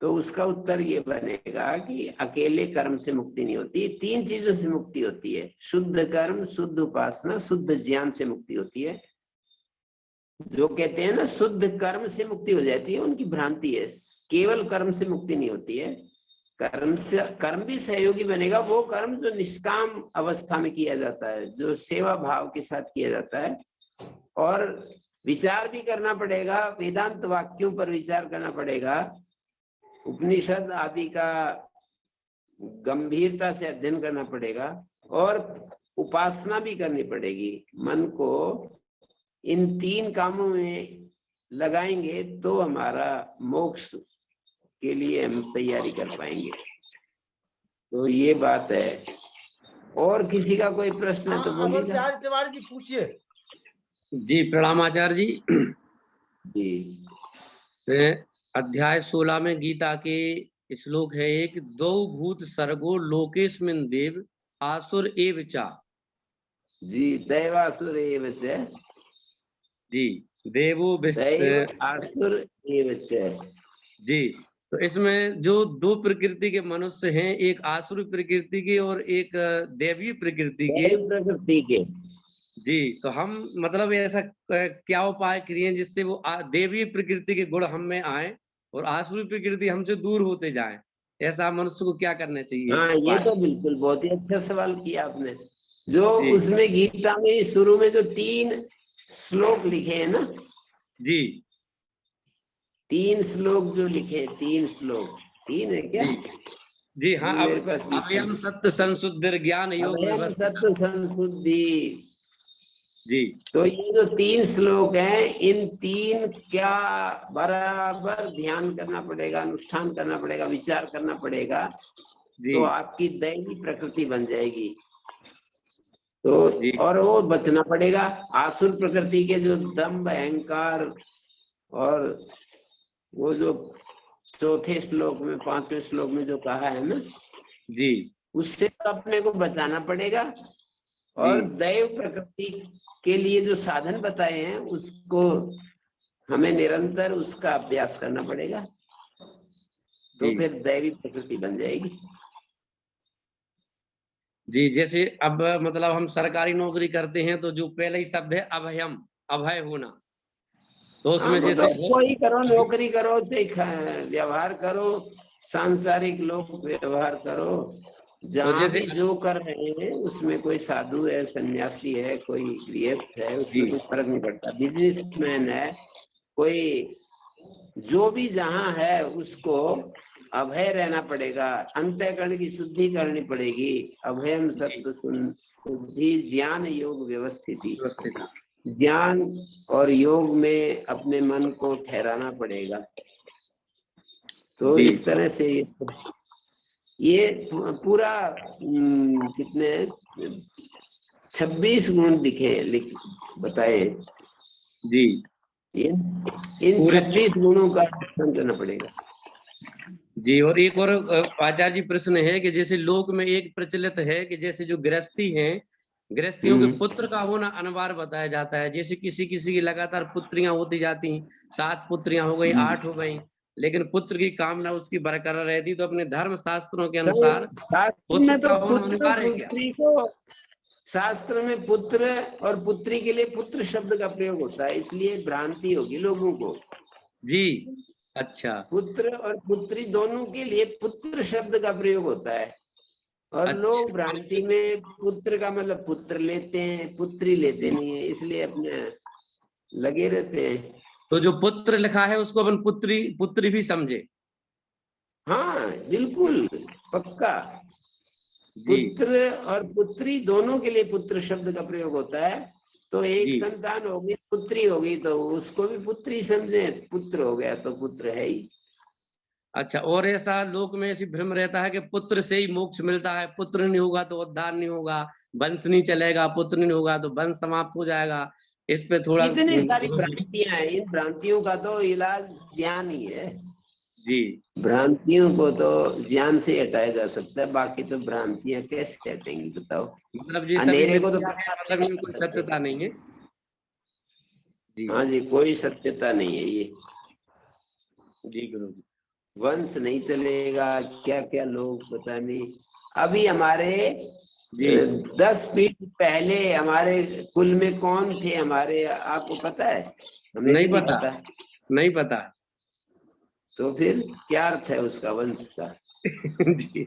Speaker 1: तो उसका उत्तर ये बनेगा कि अकेले कर्म से मुक्ति नहीं होती, 3 चीजों से मुक्ति होती है। शुद्ध कर्म, शुद्ध उपासना, शुद्ध ज्ञान से मुक्ति होती है। जो कहते हैं ना शुद्ध कर्म से मुक्ति हो जाती है, उनकी भ्रांति है। केवल कर्म से मुक्ति नहीं होती है। कर्म भी सहयोगी बनेगा, वो कर्म जो निष्काम अवस्था में किया जाता है, जो सेवा भाव के साथ किया जाता है। और विचार भी करना पड़ेगा, वेदांत वाक्यों पर विचार करना पड़ेगा, उपनिषद आदि का गंभीरता से अध्ययन करना पड़ेगा, और उपासना भी करनी पड़ेगी। मन को इन 3 कामों में लगाएंगे तो हमारा मोक्ष के लिए हम तैयारी कर पाएंगे। तो ये बात है। और किसी का कोई प्रश्न है तो बोलिएगा।
Speaker 2: तिवारी जी पूछिए।
Speaker 7: जी प्रणाम आचार्य जी।
Speaker 1: जी
Speaker 7: अध्याय 16 में गीता के श्लोक है एक, द्वौ भूत सर्गो लोकेस्मिन् देव आसुर एव च।
Speaker 1: जी, दैवासुर एव च।
Speaker 7: जी, देवो
Speaker 1: दैव आसुर एव च।
Speaker 7: जी, तो इसमें जो दो प्रकृति के मनुष्य हैं, एक आसुरी प्रकृति के और एक दैवीय प्रकृति के।
Speaker 1: दैव प्रकृति के।
Speaker 7: जी, तो हम मतलब ऐसा क्या उपाय करिए जिससे वो देवीय प्रकृति के गुण हम में आए और आसुरी प्रकृति हमसे दूर होते जाए, ऐसा मनुष्य को क्या करना चाहिए?
Speaker 1: हाँ, ये तो बिल्कुल बहुत ही अच्छा सवाल किया आपने। जो
Speaker 7: जी।
Speaker 1: उसमें गीता में शुरू में जो 3 श्लोक लिखे हैं ना,
Speaker 7: जी
Speaker 1: 3 श्लोक जो लिखे, 3 श्लोक, 3 है क्या?
Speaker 7: जी हाँ,
Speaker 1: मेरे पास
Speaker 7: अभयम सत्य संशुद्धि ज्ञान योग
Speaker 1: अभयम
Speaker 7: व्यवस्थित।
Speaker 1: सत्य संशुद्धि।
Speaker 7: जी,
Speaker 1: तो ये जो 3 श्लोक हैं, इन 3 क्या बराबर ध्यान करना पड़ेगा, अनुष्ठान करना पड़ेगा, विचार करना पड़ेगा,
Speaker 7: जी
Speaker 1: तो आपकी दैवी प्रकृति बन जाएगी। तो
Speaker 7: जी
Speaker 1: और वो बचना पड़ेगा आसुर प्रकृति के, जो दंभ, अहंकार, और वो जो चौथे श्लोक में, 5वें श्लोक में जो कहा है ना,
Speaker 7: जी
Speaker 1: उससे तो अपने को बचाना पड़ेगा। और दैव प्रकृति के लिए जो साधन बताए हैं, उसको हमें निरंतर उसका अभ्यास करना पड़ेगा, तो
Speaker 7: जी
Speaker 1: फिर दैवी प्रकृति बन जाएगी।
Speaker 7: जी, जैसे अब मतलब हम सरकारी नौकरी करते हैं तो जो पहले ही शब्द है अभयम, अभय होना, तो
Speaker 1: हाँ,
Speaker 7: उसमें
Speaker 1: वो
Speaker 7: जैसे
Speaker 1: तो कोई करो, नौकरी करो, चाहे व्यवहार करो, सांसारिक लोग व्यवहार करो, जहाँ
Speaker 7: जैसे
Speaker 1: भी जो कर रहे हैं उसमें कोई साधु है, सन्यासी है, कोई गृहस्थ है, उसमें कोई फर्क नहीं पड़ता, बिजनेसमैन है, कोई जो भी जहाँ है उसको अभय रहना पड़ेगा, अंतःकरण की शुद्धि करनी पड़ेगी। अभयम सत्व शुद्धि ज्ञान योग व्यवस्थिति। ज्ञान और योग में अपने मन को ठहराना पड़ेगा। तो इस तरह से ये पूरा कितने 26 गुण बताए
Speaker 7: जी,
Speaker 1: इन 26 गुणों का अध्ययन करना पड़ेगा।
Speaker 7: जी, और एक और आचार्य जी प्रश्न है कि जैसे लोक में एक प्रचलित है कि जैसे जो गृहस्थी हैं, गृहस्थियों के पुत्र का होना अनिवार्य बताया जाता है। जैसे किसी किसी की लगातार पुत्रियां होती जाती, 7 पुत्रियां हो गई, 8 हो गई, लेकिन पुत्र की कामना उसकी बरकरार रहती, तो अपने धर्म शास्त्रों के अनुसार
Speaker 1: शास्त्र
Speaker 7: पुत्र
Speaker 1: में
Speaker 7: का
Speaker 1: तो
Speaker 7: होना
Speaker 1: पुत्र
Speaker 7: अनिवार्य है क्या?
Speaker 1: पुत्री को, शास्त्र में पुत्र और पुत्री के लिए पुत्र शब्द का प्रयोग होता है, इसलिए भ्रांति होगी लोगों को।
Speaker 7: जी, अच्छा,
Speaker 1: पुत्र और पुत्री दोनों के लिए पुत्र शब्द का प्रयोग होता है, और
Speaker 7: अच्छा।
Speaker 1: लोग भ्रांति में पुत्र का मतलब पुत्र लेते हैं, पुत्री लेते नहीं है, इसलिए अपने लगे रहते हैं।
Speaker 7: तो जो पुत्र लिखा है उसको अपन पुत्री भी समझे।
Speaker 1: हाँ, बिल्कुल पक्का। पुत्र और पुत्री दोनों के लिए पुत्र शब्द का प्रयोग होता है। तो एक संतान होगी, पुत्री होगी, तो उसको भी पुत्री समझे, पुत्र हो गया तो पुत्र है ही।
Speaker 7: अच्छा, और ऐसा लोक में ऐसी भ्रम रहता है कि पुत्र से ही मोक्ष मिलता है, पुत्र नहीं होगा तो उद्धार नहीं होगा, वंश नहीं चलेगा, पुत्र नहीं होगा तो वंश समाप्त हो जाएगा। इस पे थोड़ा
Speaker 1: इतनी सारी भ्रांतियां हैं, इन भ्रांतियों का तो इलाज ज्ञान ही है।
Speaker 7: जी,
Speaker 1: भ्रांतियों को तो ज्ञान से हटाया जा सकता है, बाकी तो भ्रांतियां कैसे हटेंगी बताओ?
Speaker 7: मतलब जी
Speaker 1: अंधेरे को तो
Speaker 7: मतलब इनमें कोई सत्यता नहीं है। जी,
Speaker 1: हाँ जी, कोई सत्यता नहीं है ये।
Speaker 7: जी गुरु जी,
Speaker 1: वंश नहीं चलेगा, क्या क्या लोग पता नहीं। अभी हमारे 10 पीढ़ी पहले हमारे कुल में कौन थे हमारे, आपको पता है? हमें
Speaker 7: नहीं
Speaker 1: भी
Speaker 7: पता, नहीं पता।
Speaker 1: तो फिर क्या अर्थ है उसका, वंश का?
Speaker 7: जी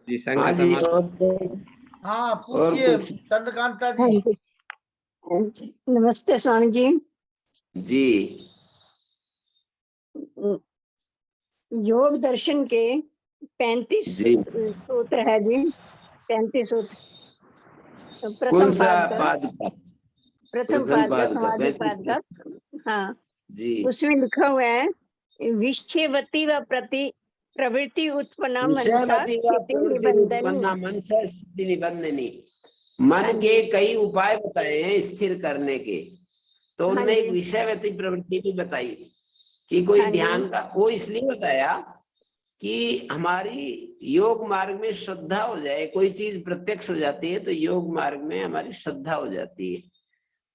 Speaker 7: जी, संघ
Speaker 1: हाँ जी,
Speaker 7: समाज।
Speaker 2: हाँ पूछिए चंद्रकांता जी।
Speaker 8: नमस्ते स्वामी जी।
Speaker 1: जी,
Speaker 8: योग दर्शन के 35 सूत्र है जी, 35 सूत्र।
Speaker 1: कौन सा पाद का?
Speaker 8: प्रथम पाद का, हाँ
Speaker 1: जी,
Speaker 8: उसमें लिखा हुआ है विषयवती व प्रति प्रवृत्ति उत्पन्ना मनसा स्थिति
Speaker 1: निबंधनी। मन के कई उपाय बताए हैं स्थिर करने के, तो उनमें एक विषयवती प्रवृत्ति भी बताई कि कोई ध्यान का, वो इसलिए बताया कि हमारी योग मार्ग में श्रद्धा हो जाए, कोई चीज प्रत्यक्ष हो जाती है तो योग मार्ग में हमारी श्रद्धा हो जाती है,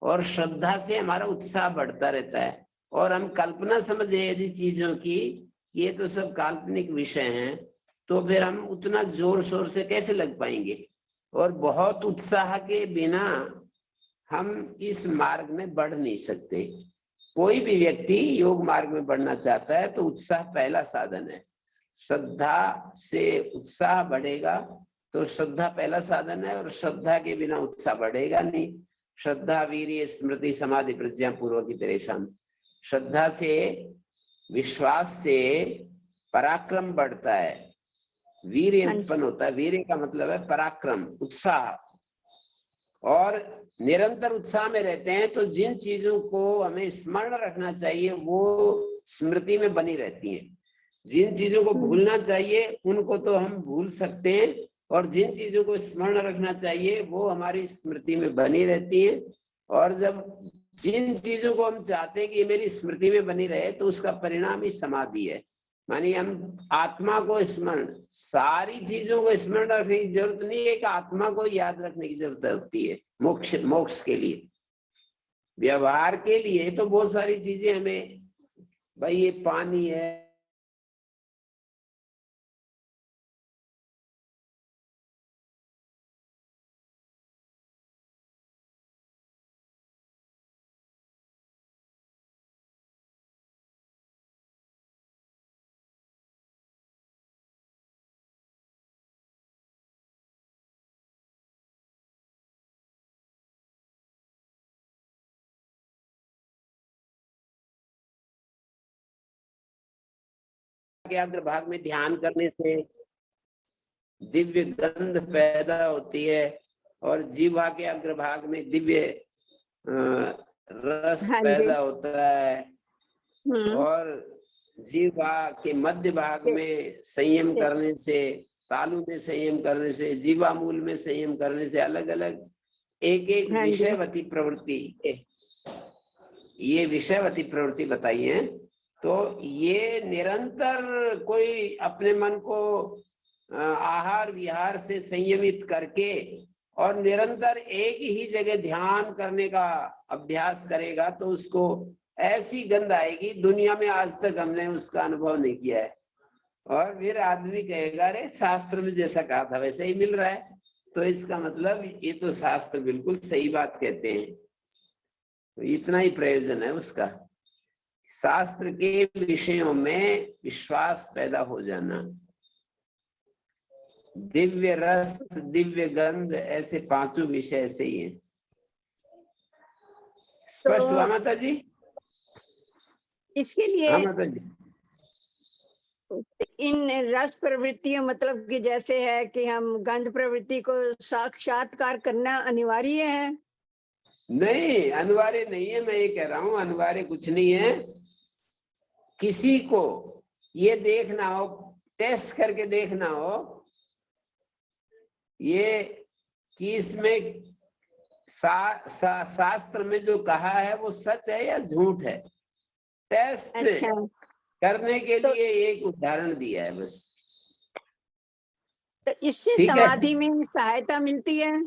Speaker 1: और श्रद्धा से हमारा उत्साह बढ़ता रहता है। और हम कल्पना समझे यदि चीजों की, ये तो सब काल्पनिक विषय हैं, तो फिर हम उतना जोर शोर से कैसे लग पाएंगे। और बहुत उत्साह के बिना हम इस मार्ग में बढ़ नहीं सकते। कोई भी व्यक्ति योग मार्ग में बढ़ना चाहता है तो उत्साह पहला साधन है। श्रद्धा से उत्साह बढ़ेगा तो श्रद्धा पहला साधन है, और श्रद्धा के बिना उत्साह बढ़ेगा नहीं। श्रद्धा वीर्य स्मृति समाधि प्रज्ञा पूर्वक इतरेषाम्। श्रद्धा से, विश्वास से पराक्रम बढ़ता है, वीर्य उत्पन्न होता है। वीर्य का मतलब है पराक्रम, उत्साह। और निरंतर उत्साह में रहते हैं तो जिन चीजों को हमें स्मरण रखना चाहिए वो स्मृति में बनी रहती हैं। जिन चीजों को भूलना चाहिए उनको तो हम भूल सकते हैं, और जिन चीजों को स्मरण रखना चाहिए वो हमारी स्मृति में बनी रहती है। और जब जिन चीजों को हम चाहते हैं कि मेरी स्मृति में बनी रहे तो उसका परिणाम ही समाधि है। मानिए हम आत्मा को स्मरण, सारी चीजों को स्मरण रखने की जरूरत नहीं है, कि आत्मा को याद रखने की जरूरत होती है मोक्ष के लिए। व्यवहार के लिए तो बहुत सारी चीजें हमें, भाई ये पानी है, के अग्रभाग में ध्यान करने से दिव्य गंध पैदा होती है, और जीवा के अग्रभाग में दिव्य रस पैदा होता है, और जीवा के मध्य भाग में संयम करने से, तालु में संयम करने से, जीवा मूल में संयम करने से अलग अलग एक एक विषयवती प्रवृत्ति, ये विषयवती प्रवृत्ति बताई है। तो ये निरंतर कोई अपने मन को आहार विहार से संयमित करके और निरंतर एक ही जगह ध्यान करने का अभ्यास करेगा तो उसको ऐसी गंध आएगी, दुनिया में आज तक हमने उसका अनुभव नहीं किया है। और फिर आदमी कहेगा अरे शास्त्र में जैसा कहा था वैसे ही मिल रहा है, तो इसका मतलब ये तो शास्त्र बिल्कुल सही बात कहते हैं। तो इतना ही प्रयोजन है उसका, शास्त्र के विषयों में विश्वास पैदा हो जाना। दिव्य रस, दिव्य गंध, ऐसे पांचों विषय ऐसे ही हैं। स्पष्ट हुआ माता जी?
Speaker 8: इसके लिए
Speaker 1: हाँ माता जी।
Speaker 8: इन रस प्रवृत्तियों मतलब कि जैसे है कि हम गंध प्रवृत्ति को साक्षात्कार करना अनिवार्य है?
Speaker 1: नहीं, अनिवार्य नहीं है। मैं ये कह रहा हूँ अनिवार्य कुछ नहीं है। किसी को ये देखना हो, टेस्ट करके देखना हो ये कि इसमें शास्त्र में जो कहा है वो सच है या झूठ है, टेस्ट करने के लिए एक उदाहरण दिया है बस।
Speaker 8: तो इससे समाधि में सहायता मिलती है?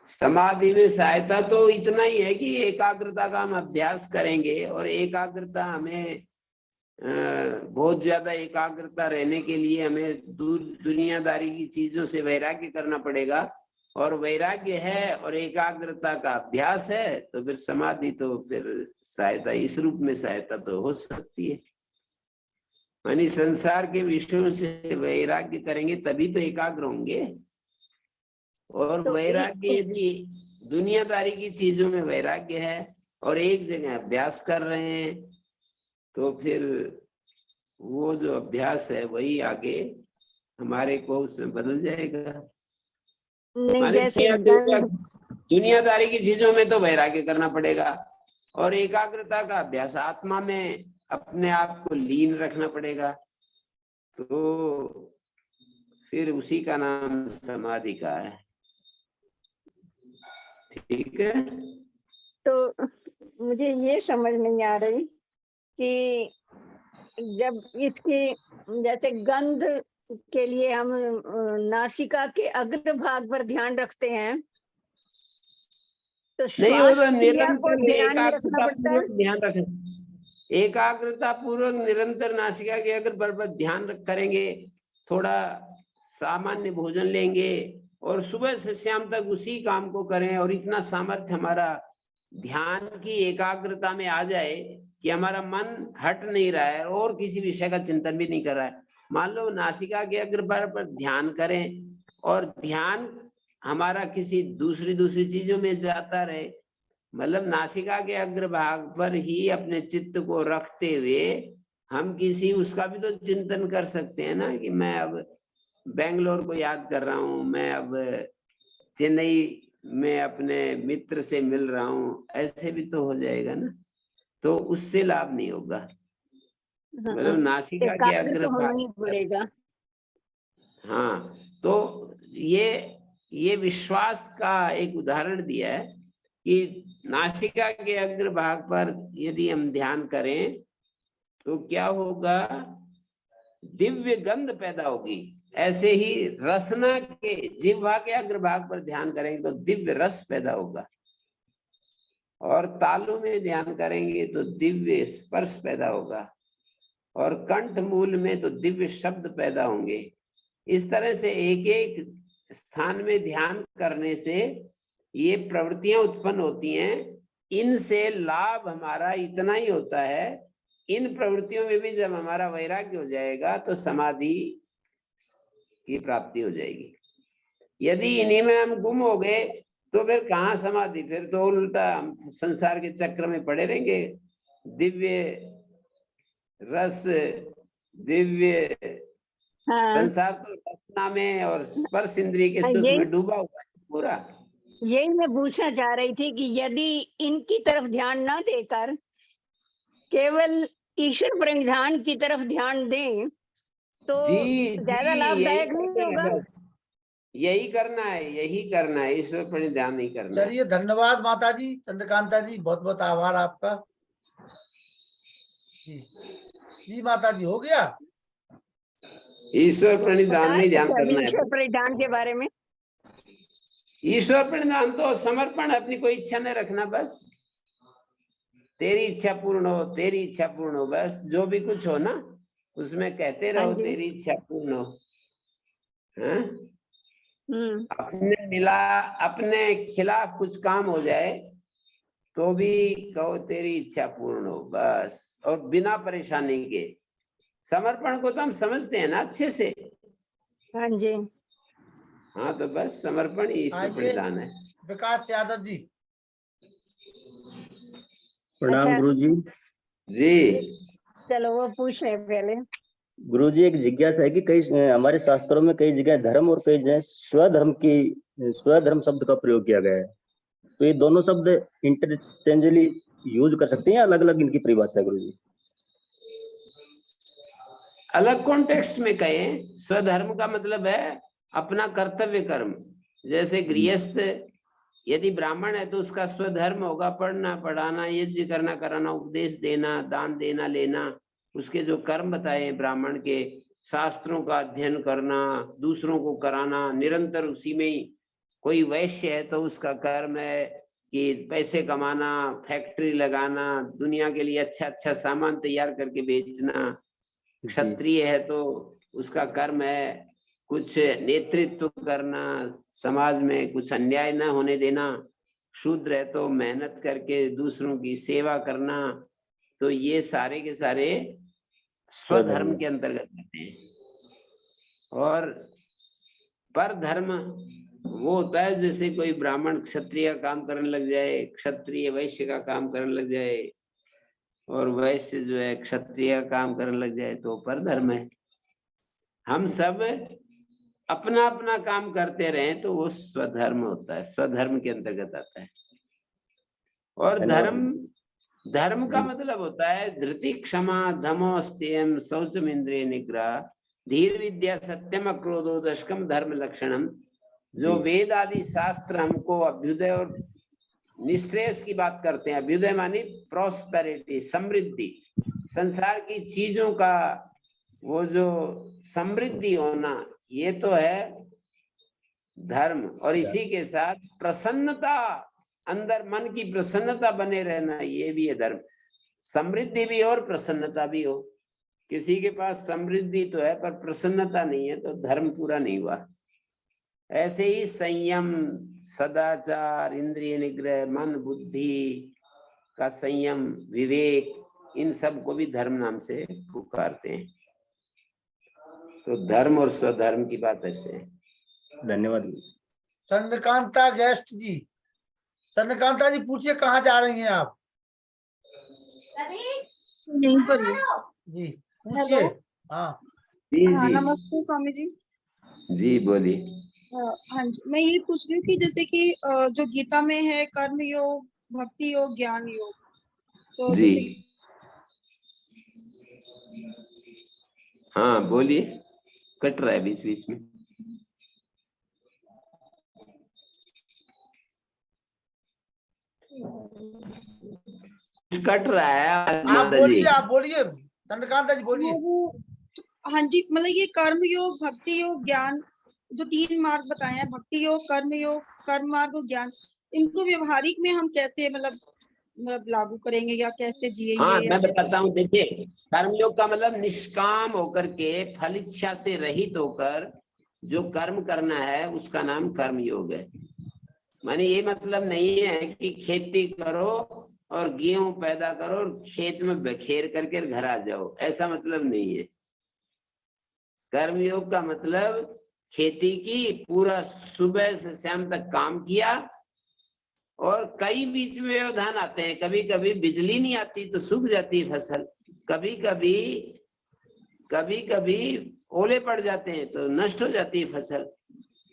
Speaker 1: समाधि में सहायता तो इतना ही है कि एकाग्रता का हम अभ्यास करेंगे, और एकाग्रता हमें बहुत ज्यादा एकाग्रता रहने के लिए हमें दुनियादारी की चीजों से वैराग्य करना पड़ेगा। और वैराग्य है और एकाग्रता का अभ्यास है तो फिर समाधि तो फिर सहायता, इस रूप में सहायता तो हो सकती है। यानी संसार के विषयों से वैराग्य करेंगे तभी तो एकाग्र होंगे। और तो वैराग्य यदि दुनियादारी की चीजों में वैराग्य है और एक जगह अभ्यास कर रहे हैं तो फिर वो जो अभ्यास है वही आगे हमारे को उसमें बदल जाएगा।
Speaker 8: नहीं, जैसे
Speaker 1: दुनियादारी की चीजों में तो वैराग्य करना पड़ेगा और एकाग्रता का अभ्यास आत्मा में अपने आप को लीन रखना पड़ेगा, तो फिर उसी का नाम समाधि का है। ठीक है,
Speaker 8: तो मुझे ये समझ नहीं आ रही कि जब इसकी जैसे गंध के लिए हम नासिका के अग्र भाग पर ध्यान रखते हैं, तो
Speaker 1: नहीं, वो
Speaker 8: श्वास
Speaker 1: तो
Speaker 8: क्रिया को
Speaker 1: निरंतर
Speaker 8: ध्यान में रखना
Speaker 1: एकाग्रता
Speaker 8: पड़ता है।
Speaker 1: पूर्वक ध्यान रखें, एकाग्रता पूर्वक निरंतर नासिका के अग्र भाग पर ध्यान करेंगे, थोड़ा सामान्य भोजन लेंगे और सुबह से शाम तक उसी काम को करें, और इतना सामर्थ्य हमारा ध्यान की एकाग्रता में आ जाए कि हमारा मन हट नहीं रहा है और किसी विषय का चिंतन भी नहीं कर रहा है। मान लो नासिका के अग्रभाग पर ध्यान करें और ध्यान हमारा किसी दूसरी चीजों में जाता रहे, मतलब नासिका के अग्रभाग पर ही अपने चित्त को रखते हुए हम किसी उसका भी तो चिंतन कर सकते हैं ना, कि मैं अब बेंगलोर को याद कर रहा हूँ, मैं अब चेन्नई में अपने मित्र से मिल रहा हूँ, ऐसे भी तो हो जाएगा ना, तो उससे लाभ नहीं होगा। मतलब नासिका के
Speaker 8: एकाग्र होना ही पड़ेगा।
Speaker 1: हाँ, तो ये विश्वास का एक उदाहरण दिया है कि नासिका के अग्रभाग पर यदि हम ध्यान करें तो क्या होगा, दिव्य गंध पैदा होगी। ऐसे ही रसना के जिह्वा के अग्रभाग पर ध्यान करेंगे तो दिव्य रस पैदा होगा, और तालु में ध्यान करेंगे तो दिव्य स्पर्श पैदा होगा, और कंठ मूल में तो दिव्य शब्द पैदा होंगे। इस तरह से एक एक स्थान में ध्यान करने से ये प्रवृत्तियां उत्पन्न होती हैं। इनसे लाभ हमारा इतना ही होता है, इन प्रवृत्तियों में भी जब हमारा वैराग्य हो जाएगा तो समाधि की प्राप्ति हो जाएगी। यदि इन्हीं में हम गुम हो गए तो फिर कहाँ समाधि, फिर तो उल्टा हम संसार के चक्र में पड़े रहेंगे। दिव्य रस, दिव्य संसार तो रचना में और स्पर्श इंद्रिय के सुख में डूबा हुआ है पूरा।
Speaker 8: यही मैं पूछना चाह रही थी कि यदि इनकी तरफ ध्यान ना देकर केवल ईश्वर प्रणिधान की तरफ ध्यान दें तो ज्यादा लाभदायक नहीं होगा।
Speaker 1: यही करना है, ईश्वर प्रणिधान नहीं करना।
Speaker 2: चलिए, धन्यवाद माता जी, चंद्रकांता जी, बहुत बहुत आभार आपका। जी माता जी, हो गया।
Speaker 1: ईश्वर प्रणिधान में ध्यान करना है।
Speaker 8: ईश्वर प्रणिधान के बारे में,
Speaker 1: ईश्वर प्रणिधान तो समर्पण, अपनी कोई इच्छा नहीं रखना, बस तेरी इच्छा पूर्ण हो, तेरी इच्छा पूर्ण हो, बस जो भी कुछ हो ना उसमें कहते रहो तेरी इच्छा पूर्ण हो। अपने खिलाफ कुछ काम हो जाए तो भी कहो तेरी इच्छा पूर्ण हो, बस, और बिना परेशानी के। समर्पण को तो हम समझते हैं ना अच्छे से।
Speaker 8: हाँ जी,
Speaker 1: हाँ, तो बस समर्पण ही ईश्वर प्रणिधान है।
Speaker 2: विकास यादव जी,
Speaker 9: प्रणाम गुरु जी।
Speaker 1: जी
Speaker 8: चलो वो पूछ रहे पहले।
Speaker 9: गुरु जी, एक जिज्ञासा है कि कई हमारे शास्त्रों में कई जगह धर्म और कई जगह स्वधर्म शब्द का प्रयोग किया गया है, तो ये दोनों शब्द इंटरचेंजली यूज कर सकते हैं या अलग अलग इनकी परिभाषा है गुरु जी?
Speaker 1: अलग कॉन्टेक्स्ट में कहें, स्वधर्म का मतलब है अपना कर्तव्य कर्म। जैसे गृहस्थ यदि ब्राह्मण है तो उसका स्वधर्म होगा पढ़ना पढ़ाना, यज्ञ करना कराना, उपदेश देना, दान देना लेना, उसके जो कर्म बताए ब्राह्मण के, शास्त्रों का अध्ययन करना, दूसरों को कराना, निरंतर उसी में ही। कोई वैश्य है तो उसका कर्म है कि पैसे कमाना, फैक्ट्री लगाना, दुनिया के लिए अच्छा अच्छा सामान तैयार करके बेचना। क्षत्रिय है तो उसका कर्म है कुछ नेतृत्व करना, समाज में कुछ अन्याय न होने देना। शूद्र है तो मेहनत करके दूसरों की सेवा करना। तो ये सारे के सारे स्वधर्म के अंतर्गत आते हैं। और पर धर्म वो होता है जैसे कोई ब्राह्मण क्षत्रिय का काम करने लग जाए, क्षत्रिय वैश्य का काम करने लग जाए, और वैश्य जो है क्षत्रिय का काम करने लग जाए, तो पर धर्म है। हम सब अपना अपना काम करते रहे तो वो स्वधर्म होता है, स्वधर्म के अंतर्गत आता है। और धर्म का मतलब होता है धृति, क्षमा, धमो, स्तेयम, शौचम, इंद्रिय निग्रह, धीर, विद्या, सत्यम, अक्रोधो, दशकम, धर्म लक्षणम। जो वेद आदि शास्त्र हमको अभ्युदय और निश्रेयस की बात करते हैं। अभ्युदय मानी प्रॉस्पेरिटी, समृद्धि, संसार की चीजों का वो जो समृद्धि होना ये तो है धर्म, और इसी के साथ प्रसन्नता, अंदर मन की प्रसन्नता बने रहना, ये भी है धर्म। समृद्धि भी हो और प्रसन्नता भी हो। किसी के पास समृद्धि तो है पर प्रसन्नता नहीं है तो धर्म पूरा नहीं हुआ। ऐसे ही संयम, सदाचार, इंद्रिय निग्रह, मन बुद्धि का संयम, विवेक, इन सब को भी धर्म नाम से पुकारते हैं। तो धर्म और स्वधर्म की बात ऐसे है।
Speaker 9: धन्यवाद।
Speaker 2: चंद्रकांता गेस्ट जी, चंद्रकांता जी पूछिए कहाँ जा रही हैं आप?
Speaker 10: यहीं पर हूँ
Speaker 2: जी पूछिए। हाँ
Speaker 1: जी
Speaker 10: हाँ,
Speaker 1: जी
Speaker 10: नमस्ते स्वामी जी।
Speaker 1: जी बोलिए।
Speaker 10: हाँ जी, मैं ये पूछ रही हूँ कि जैसे कि जो गीता में है कर्म योग, भक्ति योग, ज्ञान योग, तो
Speaker 1: जी
Speaker 10: जैसे
Speaker 1: हाँ बोलिए, कट रहा है बीच बीच में। कट रहा है
Speaker 2: आप
Speaker 1: माता जी।
Speaker 2: बोलिए, आप बोलिए चंद्रकांता जी बोलिए।
Speaker 10: हाँ, वो हाँ जी, मतलब ये कर्म योग, भक्ति योग, ज्ञान, जो 3 मार्ग बताए हैं, भक्ति योग, कर्म मार्ग और ज्ञान, इनको व्यवहारिक में हम कैसे मतलब लागू करेंगे या कैसे जिएंगे?
Speaker 1: हाँ
Speaker 10: या
Speaker 1: मैं
Speaker 10: कैसे?
Speaker 1: बताता हूँ। देखिए, कर्मयोग का मतलब निष्काम होकर के, फल इच्छा से रहित होकर जो कर्म करना है उसका नाम कर्मयोग है। माने ये मतलब नहीं है कि खेती करो और गेहूं पैदा करो और खेत में बखेर करके घर आ जाओ, ऐसा मतलब नहीं है। कर्मयोग का मतलब खेती की, पूरा सुबह से शाम तक काम किया, और कई बीच में व्यवधान आते हैं। कभी कभी बिजली नहीं आती तो सूख जाती है फसल, कभी कभी ओले पड़ जाते हैं तो नष्ट हो जाती है फसल।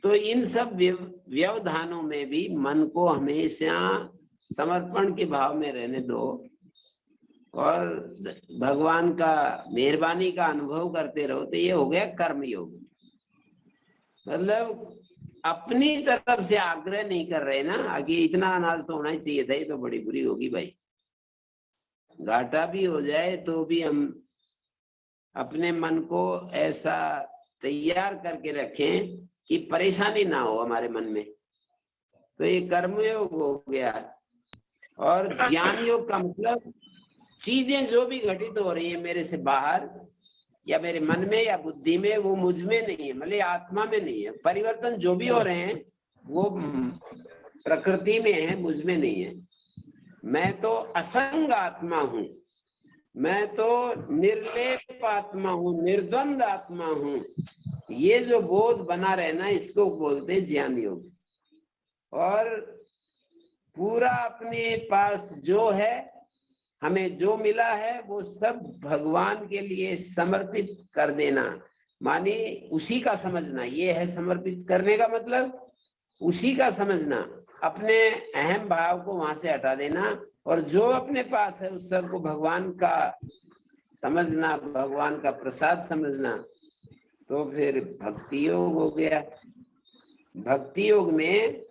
Speaker 1: तो इन सब व्यवधानों में भी मन को हमेशा समर्पण के भाव में रहने दो और भगवान का मेहरबानी का अनुभव करते रहो। तो ये हो गया कर्मयोग। मतलब अपनी तरफ से आग्रह नहीं कर रहे ना, आगे इतना अनाज तो होना ही चाहिए था, ये तो बड़ी बुरी होगी भाई। घाटा भी हो जाए तो भी हम अपने मन को ऐसा तैयार करके रखें कि परेशानी ना हो हमारे मन में। तो ये कर्मयोग हो गया। और ज्ञान योग का मतलब चीजें जो भी घटित हो रही है मेरे से बाहर या मेरे मन में या बुद्धि में, वो मुझ में नहीं है, मतलब आत्मा में नहीं है। परिवर्तन जो भी हो रहे हैं वो प्रकृति में है, मुझ में नहीं है। मैं तो असंग आत्मा हूँ, मैं तो निर्लेप आत्मा हूँ, निर्द्वंद आत्मा हूँ। ये जो बोध बना रहना, इसको बोलते ज्ञान योग। और पूरा अपने पास जो है, हमें जो मिला है, वो सब भगवान के लिए समर्पित कर देना, माने उसी का समझना। ये है समर्पित करने का मतलब, उसी का समझना। अपने अहम भाव को वहां से हटा देना और जो अपने पास है उस सबको भगवान का समझना, भगवान का प्रसाद समझना। तो फिर भक्ति योग हो गया। भक्ति योग में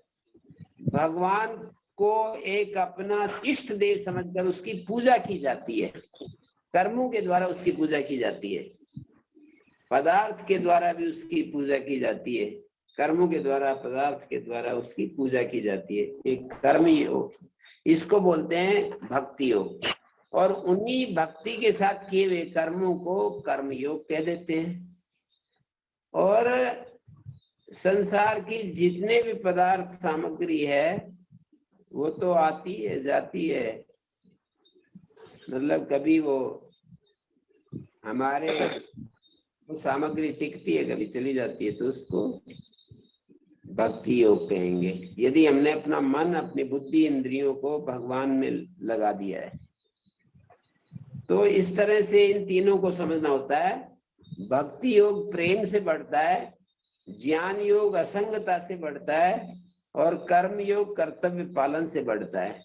Speaker 1: भगवान को एक अपना इष्ट देव समझकर उसकी पूजा की जाती है। कर्मों के द्वारा उसकी पूजा की जाती है, पदार्थ के द्वारा भी उसकी पूजा की जाती है। कर्मों के द्वारा, पदार्थ के द्वारा उसकी पूजा की जाती है। एक कर्म योग, इसको बोलते हैं भक्ति योग। और उन्हीं भक्ति के साथ किए हुए कर्मों को कर्म योग कह देते हैं। और संसार की जितने भी पदार्थ सामग्री है वो तो आती है जाती है, मतलब कभी वो हमारे वो सामग्री टिकती है, कभी चली जाती है, तो उसको भक्ति योग कहेंगे। यदि हमने अपना मन, अपनी बुद्धि, इंद्रियों को भगवान में लगा दिया है, तो इस तरह से इन तीनों को समझना होता है। भक्ति योग प्रेम से बढ़ता है, ज्ञान योग असंगता से बढ़ता है, और कर्म योग कर्तव्य पालन से बढ़ता है।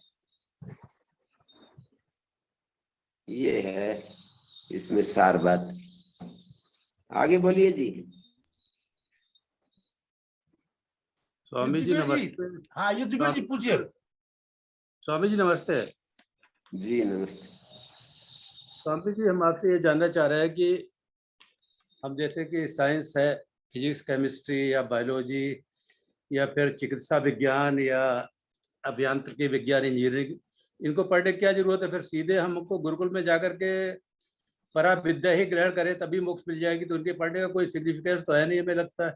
Speaker 1: ये है इसमें सार बात। आगे बोलिए जी।
Speaker 11: स्वामी जी नमस्ते।
Speaker 2: हाँ युद्धवीर जी पूछिए।
Speaker 11: स्वामी जी नमस्ते।
Speaker 1: जी नमस्ते।
Speaker 11: स्वामी जी, हम आपसे ये जानना चाह रहे हैं कि हम जैसे कि साइंस है, फिजिक्स, केमिस्ट्री या बायोलॉजी या फिर चिकित्सा विज्ञान या अभियांत्रिकी विज्ञान, इंजीनियरिंग, इनको पढ़ने की क्या जरूरत है? फिर सीधे हमको गुरुकुल में जाकर के परा विद्या ही ग्रहण करें तभी मोक्ष मिल जाएगी, तो उनके पढ़ने का कोई सिग्निफिकेंस तो है नहीं, हमें लगता है।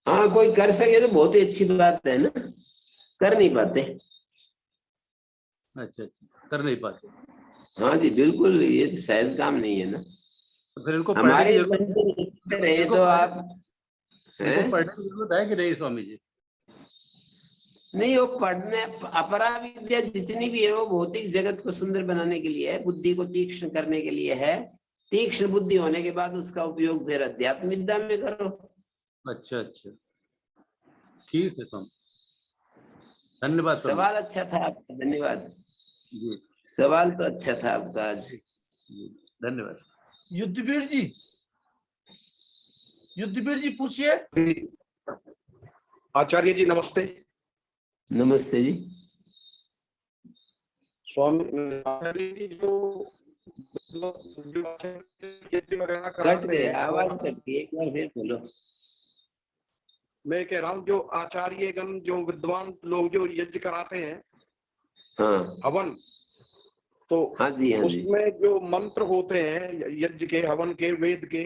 Speaker 1: हाँ, कोई कर सके तो बहुत ही अच्छी बात है ना, कर नहीं पाते।
Speaker 11: अच्छा, कर नहीं पाते।
Speaker 1: हाँ जी बिल्कुल, ये सहज काम नहीं है ना।
Speaker 11: तो फिर इनको
Speaker 1: हमारे
Speaker 11: पढ़ने की
Speaker 1: तो आप
Speaker 11: पढ़ने की जरूरत है कि नहीं स्वामी जी?
Speaker 1: नहीं, वो पढ़ने, अपरा विद्या जितनी भी है वो भौतिक जगत को सुंदर बनाने के लिए है, बुद्धि को तीक्ष्ण करने के लिए है। तीक्ष्ण बुद्धि होने के बाद उसका उपयोग फिर अध्यात्म विद्या में करो।
Speaker 11: अच्छा, ठीक है स्वामी, धन्यवाद।
Speaker 1: सवाल अच्छा था आपका, धन्यवाद
Speaker 11: जी।
Speaker 1: सवाल तो अच्छा था आपका आज,
Speaker 11: धन्यवाद।
Speaker 2: युद्धवीर जी पूछिए।
Speaker 12: आचार्य जी नमस्ते।
Speaker 1: नमस्ते जी।
Speaker 12: स्वामी जो
Speaker 1: कट गए, आवाज कट गई, एक बार फिर बोलो।
Speaker 12: मैं कह रहा हूँ जो आचार्यगण, जो विद्वान लोग जो यज्ञ कराते हैं,
Speaker 1: हाँ
Speaker 12: हवन, तो
Speaker 1: हाँ जी, हाँ जी,
Speaker 12: उसमें जो मंत्र होते हैं यज्ञ के, हवन के, वेद के,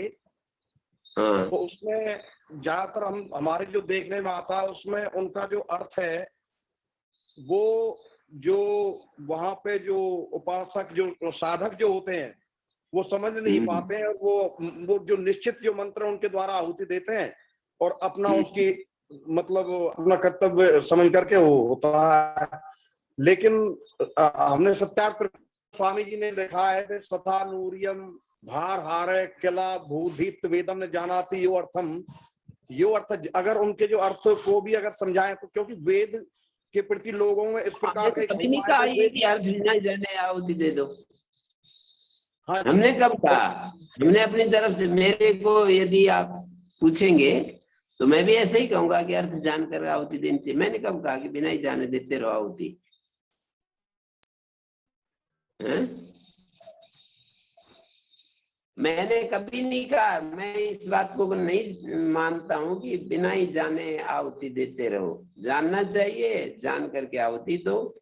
Speaker 1: हाँ
Speaker 12: तो उसमें ज्यादातर हमारे जो देखने में आता है उसमें उनका जो अर्थ है वो जो वहां पे जो उपासक, जो साधक जो होते हैं वो समझ नहीं पाते हैं, और वो जो निश्चित जो मंत्र उनके द्वारा आहुति देते हैं और अपना उसकी मतलब अपना कर्तव्य समझ करके वो होता है। लेकिन हमने सत्यार्थ स्वामी जी ने लिखा है, स्वथा नूरियम भार हारे किला भूधीत वेदम न जानाति यो अर्थम, यो अर्थ अगर उनके जो अर्थ को भी अगर समझाएं तो, क्योंकि वेद के प्रति लोगों में इस प्रकार का
Speaker 1: कभी नहीं कहा ये कि अर्थ बिना जाने आहुति दे दो।
Speaker 12: हाँ,
Speaker 1: हमने कब कहा? हमने अपनी तरफ से, मेरे को यदि आप पूछेंगे तो मैं भी ऐसे ही कहूंगा कि अर्थ जानकर आहुति देनी चाहिए। मैंने कब कहा कि बिना ही जाने देते रहो आहुति? मैंने कभी नहीं कहा, मैं इस बात को नहीं मानता हूं कि बिना ही जाने आहुति देते रहो। जानना चाहिए, जान करके आहुति दो,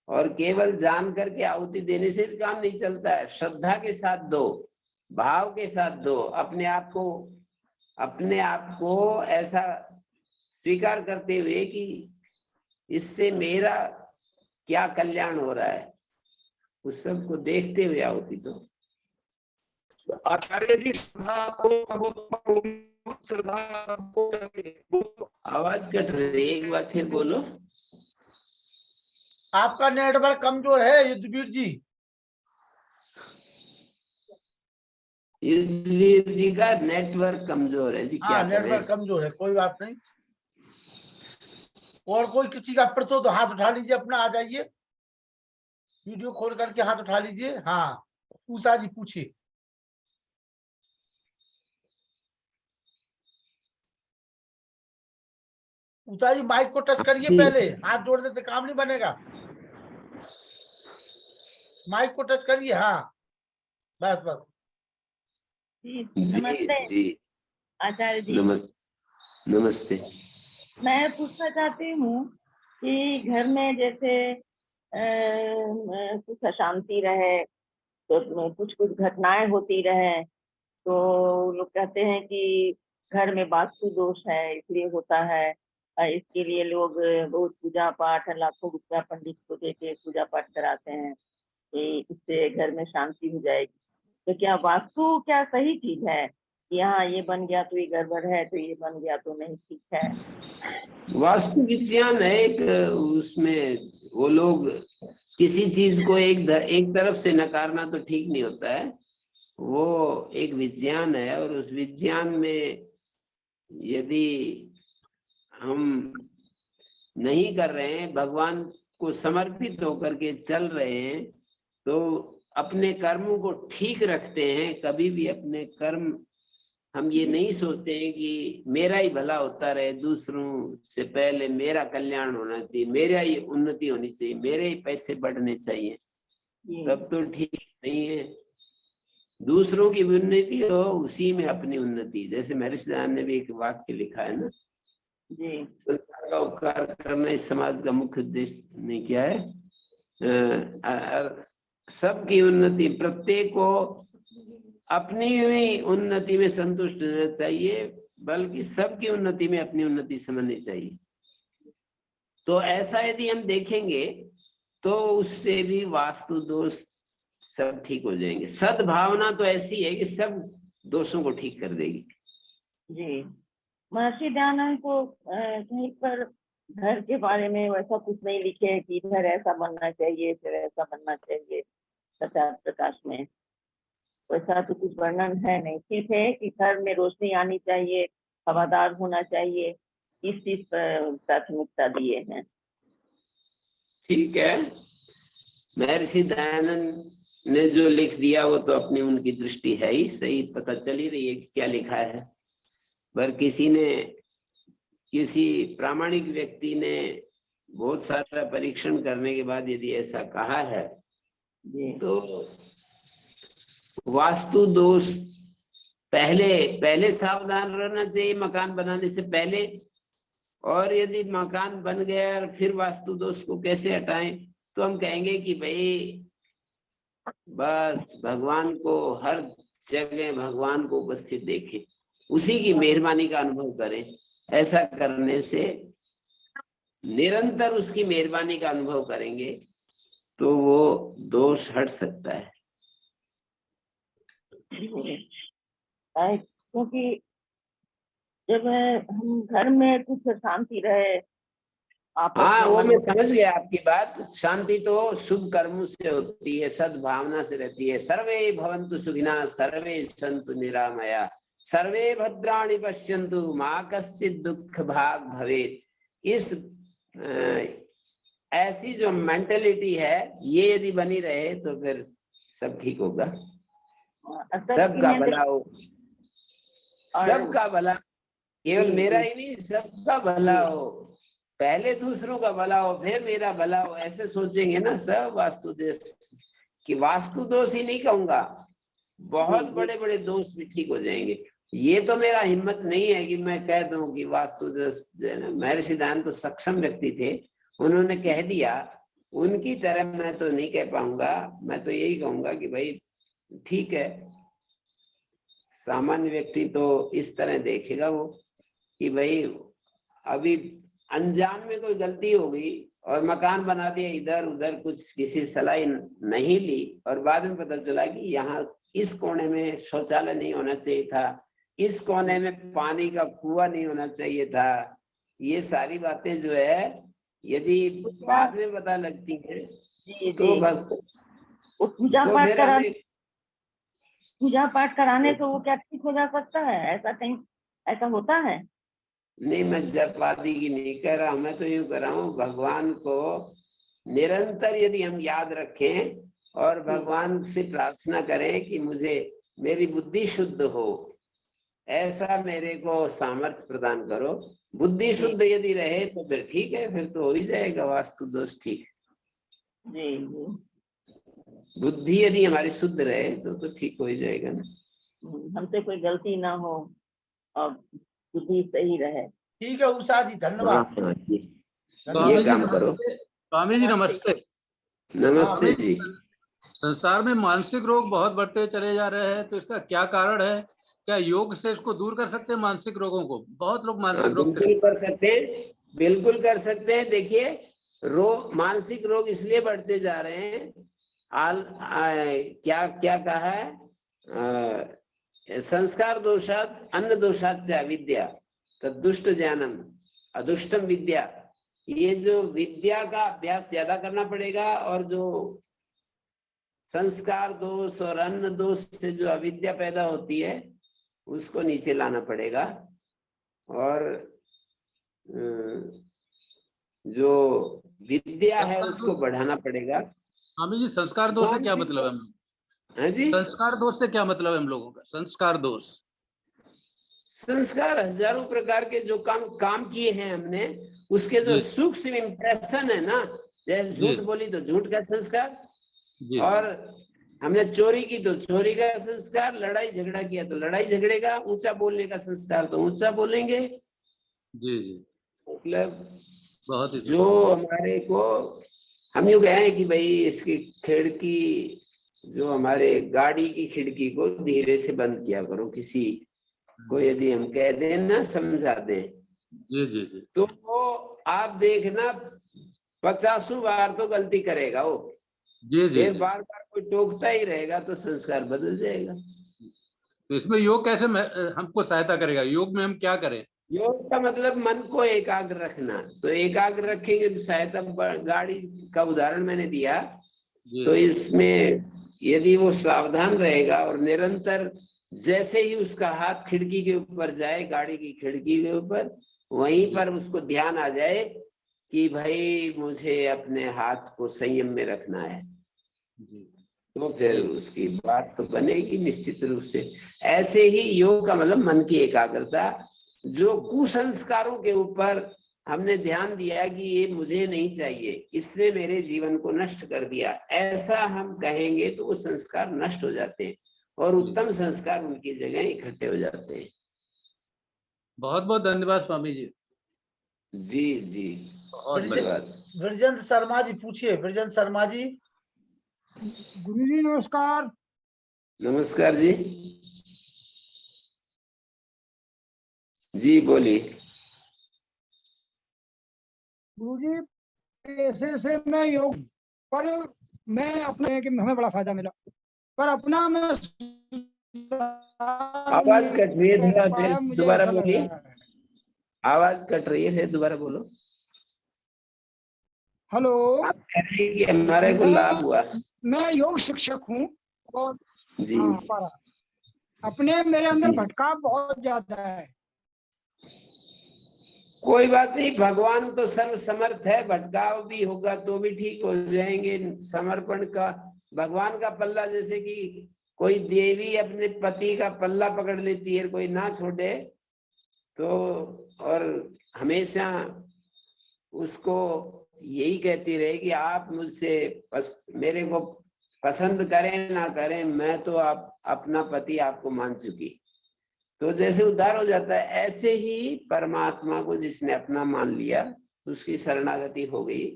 Speaker 1: और केवल जान करके आहुति देने से भी काम नहीं चलता है। श्रद्धा के साथ दो, भाव के साथ दो, अपने आप को ऐसा स्वीकार करते हुए कि इससे मेरा क्या कल्याण हो रहा है, उस सब को देखते हुए आहुति दो।
Speaker 12: आचार्य जी
Speaker 1: आवाज कट रही है, एक बार फिर बोलो।
Speaker 2: आपका नेटवर्क कमजोर है युद्धवीर जी।
Speaker 1: युद्धवीर जी का नेटवर्क कमजोर है जी, क्या करें?
Speaker 2: नेटवर्क कमजोर है, कोई बात नहीं। और कोई किसी का प्रश्न हो तो हाथ उठा लीजिए, अपना आ जाइए, वीडियो खोल करके हाथ उठा लीजिए। हाँ उषा जी पूछिए। उषा जी माइक को टच करिए, पहले हाथ जोड़ देते काम नहीं बनेगा। माइक को टच करिए, हाँ बस बस।
Speaker 13: नमस्ते
Speaker 1: जी
Speaker 13: आचार्य जी।
Speaker 1: नमस्ते।
Speaker 13: मैं पूछना चाहती हूँ कि घर में जैसे कुछ अशांति रहे, तो कुछ घटनाएं होती रहे, तो लोग कहते हैं कि घर में वास्तु दोष है इसलिए होता है। इसके लिए लोग बहुत पूजा पाठ, लाखों रुपया पंडित को देके पूजा पाठ कराते हैं कि इससे घर में शांति हो जाएगी। तो क्या वास्तु क्या सही चीज है? यहाँ ये बन गया तो ये गड़बड़ है, तो ये बन गया तो नहीं ठीक है।
Speaker 1: वास्तु विज्ञान है एक, उसमें वो लोग किसी चीज को एक तरफ से नकारना तो ठीक नहीं होता है। वो एक विज्ञान है, और उस विज्ञान में यदि हम नहीं कर रहे हैं, भगवान को समर्पित होकर के चल रहे हैं, तो अपने कर्मों को ठीक रखते हैं। कभी भी अपने कर्म हम ये नहीं सोचते हैं कि मेरा ही भला होता रहे, दूसरों से पहले मेरा कल्याण होना चाहिए, मेरा ही उन्नति होनी चाहिए, मेरे ही पैसे बढ़ने चाहिए, तब तो ठीक नहीं है। दूसरों की भी उन्नति हो, उसी में अपनी उन्नति। जैसे महर्षि दयानंद ने भी एक वाक्य लिखा है ना,
Speaker 13: जी
Speaker 1: संसार का उपकार करना इस समाज का मुख्य उद्देश्य नहीं क्या है, सबकी उन्नति, प्रत्येक को अपनी ही उन्नति में संतुष्ट रहना चाहिए, बल्कि सबकी उन्नति में अपनी उन्नति समझनी चाहिए। तो ऐसा यदि हम देखेंगे तो उससे भी वास्तु दोष सब ठीक हो जाएंगे। सद्भावना तो ऐसी है कि सब दोषों को ठीक कर देगी।
Speaker 13: जी महर्षि दयानंद को कहीं पर घर के बारे में वैसा कुछ नहीं लिखे कि इधर ऐसा बनना चाहिए फिर ऐसा बनना चाहिए, सत्या प्रकाश में वैसा तो कुछ वर्णन है नहीं। ठीक है कि घर में रोशनी आनी चाहिए, हवादार होना चाहिए, इस चीज पर प्राथमिकता दिए हैं।
Speaker 1: ठीक है, महर्षि दयानंद ने जो लिख दिया वो तो अपनी उनकी दृष्टि है ही, सही पता चल ही रही है कि क्या लिखा है। पर किसी प्रामाणिक व्यक्ति ने बहुत सारा परीक्षण करने के बाद यदि ऐसा कहा है तो वास्तु दोष पहले सावधान रहना चाहिए मकान बनाने से पहले। और यदि मकान बन गया और फिर वास्तु दोष को कैसे हटाएं, तो हम कहेंगे कि भाई बस भगवान को हर जगह भगवान को उपस्थित देखें, उसी की मेहरबानी का अनुभव करें। ऐसा करने से निरंतर उसकी मेहरबानी का अनुभव करेंगे तो वो दोष हट सकता है।
Speaker 13: क्योंकि जब हम घर में कुछ शांति रहे,
Speaker 1: हाँ वो मैं समझ गया आपकी बात। शांति तो शुभ कर्मों से होती है, सद्भावना से रहती है। सर्वे भवन्तु सुखिनः, सर्वे सन्तु निरामया, सर्वे भद्राणि पश्यन्तु, मा कश्चित् दुःख भाग् भवेत्। इस ऐसी जो मेंटेलिटी है ये यदि बनी रहे तो फिर सब ठीक होगा। सबका भला हो, सबका भला, केवल मेरा ही नहीं सबका भला हो। पहले दूसरों का भला हो फिर मेरा भला हो, ऐसे सोचेंगे ना सब वास्तु दोष कि वास्तु दोष ही नहीं कहूंगा, बहुत बड़े बड़े दोष भी ठीक हो जाएंगे। ये तो मेरा हिम्मत नहीं है कि मैं कह दूं कि वास्तु दोष। महर्षि दयानंद तो सक्षम व्यक्ति थे, उन्होंने कह दिया, उनकी तरह मैं तो नहीं कह पाऊंगा। मैं तो यही कहूंगा कि भाई ठीक है, सामान्य व्यक्ति तो इस तरह देखेगा वो कि भाई अभी अनजान में कोई गलती हो गई और मकान बना दिया इधर उधर, कुछ किसी सलाह नहीं ली और बाद में पता चला कि यहाँ इस कोने में शौचालय नहीं होना चाहिए था, इस कोने में पानी का कुआं नहीं होना चाहिए था। ये सारी बातें जो है यदि बाद में पता लगती है तो
Speaker 13: पूजा पाठ कराने तो वो क्या ठीक हो जा सकता है? ऐसा कहीं ऐसा होता है?
Speaker 1: नहीं, मैं जपवादी की नहीं कर रहा, मैं तो यूं कर रहा हूँ भगवान को निरंतर यदि हम याद रखें और भगवान से प्रार्थना करें कि मुझे मेरी बुद्धि शुद्ध हो, ऐसा मेरे को सामर्थ्य प्रदान करो। बुद्धि शुद्ध यदि रहे तो फिर ठीक है, फिर तो हो ही जाएगा वास्तु दोष ठीक।
Speaker 13: जी
Speaker 1: बुद्धि यदि हमारी शुद्ध रहे तो ठीक हो ही जाएगा ना।
Speaker 13: हमसे कोई गलती ना हो और बुद्धि सही रहे।
Speaker 2: ठीक है उषा जी, धन्यवाद।
Speaker 1: ये काम करो।
Speaker 11: स्वामी जी नमस्ते।
Speaker 1: नमस्ते जी।
Speaker 11: संसार में मानसिक रोग बहुत बढ़ते चले जा रहे हैं, तो इसका क्या कारण है? क्या योग से इसको दूर कर सकते हैं मानसिक रोगों को? बहुत लोग मानसिक रोग
Speaker 1: बिल्कुल कर सकते हैं, बिल्कुल कर सकते हैं। देखिए मानसिक रोग इसलिए बढ़ते जा रहे हैं, क्या क्या कहा है, संस्कार दोषात् अन्न दोषात् च अविद्या तद्दुष्ट ज्ञानम अदुष्टम विद्या। ये जो विद्या का अभ्यास ज्यादा करना पड़ेगा और जो संस्कार दोष और अन्न दोष से जो अविद्या पैदा होती है उसको नीचे लाना पड़ेगा। और जो विद्या है उसको बढ़ाना पड़ेगा।
Speaker 11: स्वामी जी संस्कार दोष से क्या मतलब है?
Speaker 1: जी
Speaker 11: संस्कार दोष से क्या मतलब है हम लोगों का? संस्कार दोष,
Speaker 1: संस्कार हजारों प्रकार के जो काम किए हैं हमने, उसके जो सूक्ष्म इम्प्रेशन है ना, जैसे झूठ बोली तो झूठ का संस्कार, और हमने चोरी की तो चोरी का संस्कार, लड़ाई झगड़ा किया तो लड़ाई झगड़े का, ऊंचा बोलने का संस्कार तो ऊंचा बोलेंगे।
Speaker 11: जी जी,
Speaker 1: मतलब
Speaker 11: बहुत ही
Speaker 1: जो हमारे को, हम यूं कहें कि भाई इसकी खिड़की, जो हमारे गाड़ी की खिड़की को धीरे से बंद किया करो, किसी को यदि हम कह दें ना, समझा दें,
Speaker 11: जी जी जी,
Speaker 1: तो वो आप देखना 50 बार तो गलती करेगा वो।
Speaker 11: जी जी,
Speaker 1: फिर बार बार कोई टोकता ही रहेगा तो संस्कार बदल जाएगा।
Speaker 11: तो इसमें योग कैसे हमको सहायता करेगा? योग में हम क्या करें?
Speaker 1: योग का मतलब मन को एकाग्र रखना। तो एकाग्र रखेंगे तो सहायता, गाड़ी का उदाहरण मैंने दिया, तो इसमें यदि वो सावधान रहेगा और निरंतर, जैसे ही उसका हाथ खिड़की के ऊपर जाए, गाड़ी की खिड़की के ऊपर, वहीं पर उसको ध्यान आ जाए कि भाई मुझे अपने हाथ को संयम में रखना है, तो फिर उसकी बात तो बनेगी निश्चित रूप से। ऐसे ही योग का मतलब मन की एकाग्रता। जो कुसंस्कारों के ऊपर हमने ध्यान दिया कि ये मुझे नहीं चाहिए, इसने मेरे जीवन को नष्ट कर दिया, ऐसा हम कहेंगे तो वो संस्कार नष्ट हो जाते हैं और उत्तम संस्कार उनकी जगह इकट्ठे हो जाते हैं।
Speaker 11: बहुत बहुत धन्यवाद स्वामी जी।
Speaker 1: जी जी,
Speaker 11: बहुत धन्यवाद।
Speaker 2: ब्रजेंद्र शर्मा जी पूछिए। ब्रजेंद्र शर्मा जी।
Speaker 14: गुरु जी नमस्कार।
Speaker 1: नमस्कार जी। जी बोलिए।
Speaker 14: गुरु जी, पैसे से मैं योग, पर मैं अपने कि हमें बड़ा फायदा मिला, पर अपना मैं
Speaker 1: आवाज कट रही है, थोड़ा फिर दोबारा
Speaker 14: ऐसा लग
Speaker 1: बोलिए।
Speaker 14: रहा है।
Speaker 1: आवाज कट रही है, फिर दोबारा बोलो।
Speaker 14: हेलो,
Speaker 1: आप कह रहे हैं कि हमारे को लाभ हुआ।
Speaker 14: मैं योग शिक्षक हूँ और
Speaker 1: जी।
Speaker 14: हाँ, पर अपने मेरे अंदर भटकाव बहुत ज्यादा है।
Speaker 1: कोई बात नहीं, भगवान तो सर्व समर्थ है, भटकाव भी होगा तो भी ठीक हो जाएंगे। समर्पण का भगवान का पल्ला, जैसे कि कोई देवी अपने पति का पल्ला पकड़ लेती है, कोई ना छोड़े तो, और हमेशा उसको यही कहती रहे कि आप मुझसे मेरे को पसंद करें ना करें, मैं तो आप अपना पति आपको मान चुकी, तो जैसे उद्धार हो जाता है, ऐसे ही परमात्मा को जिसने अपना मान लिया उसकी शरणागति हो गई।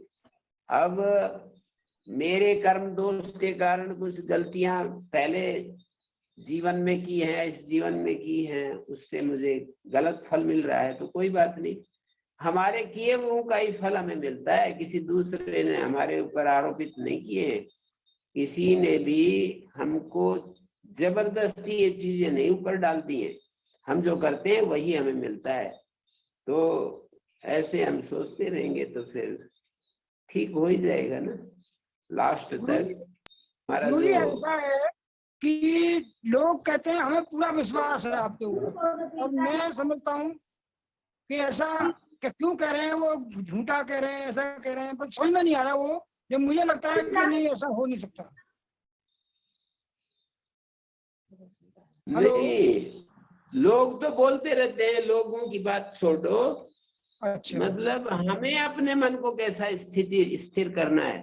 Speaker 1: अब मेरे कर्म दोष के कारण कुछ गलतियां पहले जीवन में की है, इस जीवन में की है, उससे मुझे गलत फल मिल रहा है, तो कोई बात नहीं, हमारे किए हुओं का ही फल हमें मिलता है। किसी दूसरे ने हमारे ऊपर आरोपित नहीं किए, किसी ने भी हमको जबरदस्ती ये चीजें नहीं ऊपर डाल दी है, हम जो करते हैं वही हमें मिलता है। तो ऐसे हम सोचते रहेंगे तो फिर ठीक हो ही जाएगा ना लास्ट तक। हमारा
Speaker 14: गुरु जी,
Speaker 1: जो
Speaker 14: ऐसा है कि लोग कहते हैं हमें पूरा विश्वास है आपके ऊपर, और मैं समझता हूँ कि ऐसा क्यों कह रहे हैं, वो झूठा कह रहे हैं, ऐसा कह रहे हैं, पर समझ में नहीं आ रहा वो, जब मुझे लगता है कि नहीं, ऐसा हो नहीं सकता।
Speaker 1: नहीं, लोग तो बोलते रहते हैं, लोगों की बात छोड़ो।
Speaker 14: अच्छा।
Speaker 1: मतलब हमें अपने मन को कैसा स्थिर करना है,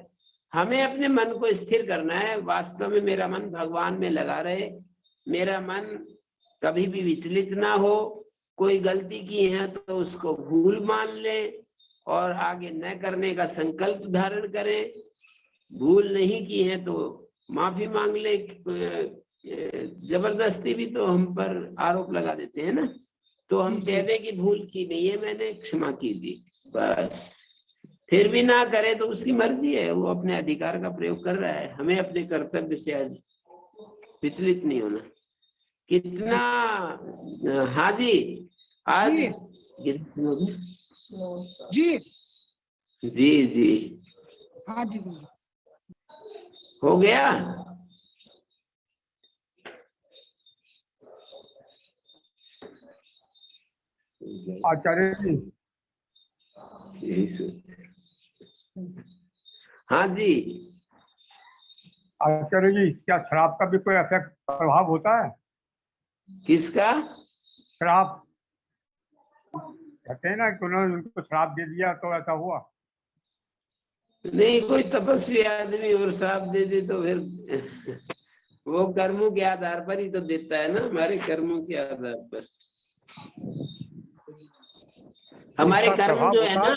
Speaker 1: हमें अपने मन को स्थिर करना है। वास्तव में मेरा मन भगवान में लगा रहे, मेरा मन कभी भी विचलित ना हो। कोई गलती की है तो उसको भूल मान ले और आगे न करने का संकल्प धारण करें। भूल नहीं की है तो माफी मांग ले। जबरदस्ती भी तो हम पर आरोप लगा देते हैं ना, तो हम कह दें कि भूल की नहीं है मैंने, क्षमा कीजिए, बस। फिर भी ना करे तो उसकी मर्जी है, वो अपने अधिकार का प्रयोग कर रहा है। हमें अपने कर्तव्य से आज विचलित नहीं होना। कितना हाँ जी, आज
Speaker 14: जी
Speaker 1: जी जी
Speaker 14: हाँ जी
Speaker 1: हो गया।
Speaker 14: आचार्य जी।
Speaker 1: हाँ जी
Speaker 14: आचार्य जी, क्या शराब का भी कोई इफेक्ट प्रभाव होता है?
Speaker 1: किसका?
Speaker 14: शराब, कहते हैं ना कि उन्होंने उनको शराब दे दिया तो ऐसा हुआ।
Speaker 1: नहीं, कोई तपस्वी आदमी और शराब दे दे तो फिर वो कर्मों के आधार पर ही तो देता है ना, हमारे कर्मों के आधार पर। हमारे कर्म जो है ना,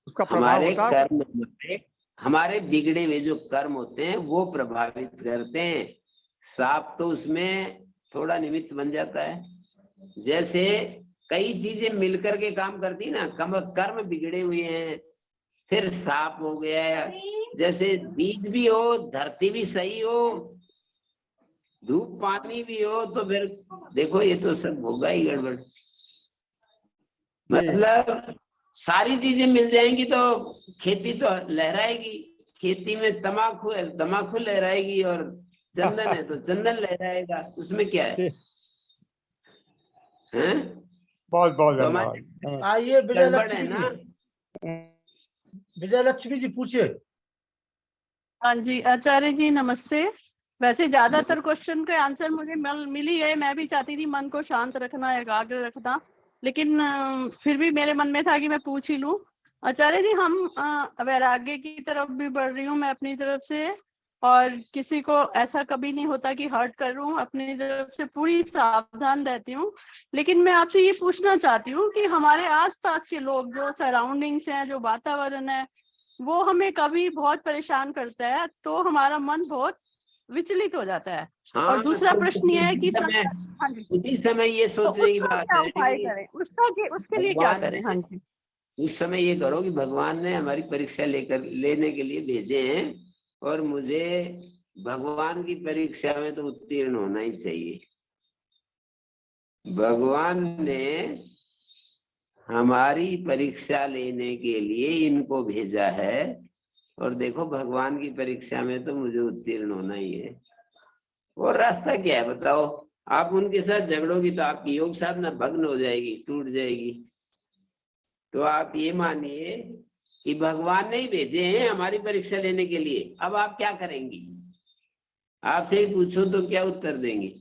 Speaker 15: उसका प्रभाव
Speaker 1: हमारे
Speaker 15: होता है।
Speaker 1: कर्म, हमारे बिगड़े हुए जो कर्म होते हैं वो प्रभावित करते हैं। सांप तो उसमें थोड़ा निमित्त बन जाता है। जैसे कई चीजें मिलकर के काम करती ना, कर्म बिगड़े हुए हैं, फिर सांप हो गया। जैसे बीज भी हो, धरती भी सही हो, धूप पानी भी हो, तो फिर देखो ये तो सब होगा ही गड़बड़। मतलब सारी चीजें मिल जाएंगी तो खेती तो लहराएगी। खेती में तम्बाकू है, तम्बाकू लहराएगी, और चंदन है तो चंदन लहराएगा। उसमें क्या है?
Speaker 15: बहुत बहुत
Speaker 1: तो
Speaker 15: धन्यवाद।
Speaker 2: आइए विजय
Speaker 1: गड़बड़
Speaker 2: लक्ष्मी
Speaker 1: है ना।
Speaker 2: जी, विजय लक्ष्मी जी पूछिए।
Speaker 16: हाँ जी आचार्य जी नमस्ते। वैसे ज्यादातर क्वेश्चन के आंसर मुझे मिल ही गए। मैं भी चाहती थी मन को शांत रखना, एकाग्र रखना, लेकिन फिर भी मेरे मन में था कि मैं पूछ ही लूं। आचार्य जी, हम वैराग्य की तरफ भी बढ़ रही हूँ मैं अपनी तरफ से, और किसी को ऐसा कभी नहीं होता कि हर्ट कर रहा हूँ, अपनी तरफ से पूरी सावधान रहती हूँ। लेकिन मैं आपसे ये पूछना चाहती हूँ कि हमारे आसपास के लोग, जो सराउंडिंग्स हैं, जो वातावरण है, वो हमें कभी बहुत परेशान करता है, तो हमारा मन बहुत विचलित हो जाता है। और दूसरा प्रश्न ये है कि
Speaker 1: उसी समय ये सोचने की बात
Speaker 16: क्या
Speaker 1: है
Speaker 16: उपाय
Speaker 1: कि
Speaker 16: करें, उसके लिए क्या करें? हाँ जी,
Speaker 1: उस समय ये करो कि भगवान ने हमारी परीक्षा लेने के लिए भेजे हैं, और मुझे भगवान की परीक्षा में तो उत्तीर्ण होना ही चाहिए। भगवान ने हमारी परीक्षा लेने के लिए इनको भेजा है, और देखो भगवान की परीक्षा में तो मुझे उत्तीर्ण होना ही है। और रास्ता क्या है बताओ? आप उनके साथ झगड़ोगी तो आपकी योग साधना भग्न हो जाएगी, टूट जाएगी। तो आप ये मानिए कि भगवान ने ही भेजे हैं हमारी परीक्षा लेने के लिए। अब आप क्या करेंगी? आपसे ही पूछो तो क्या उत्तर देंगी?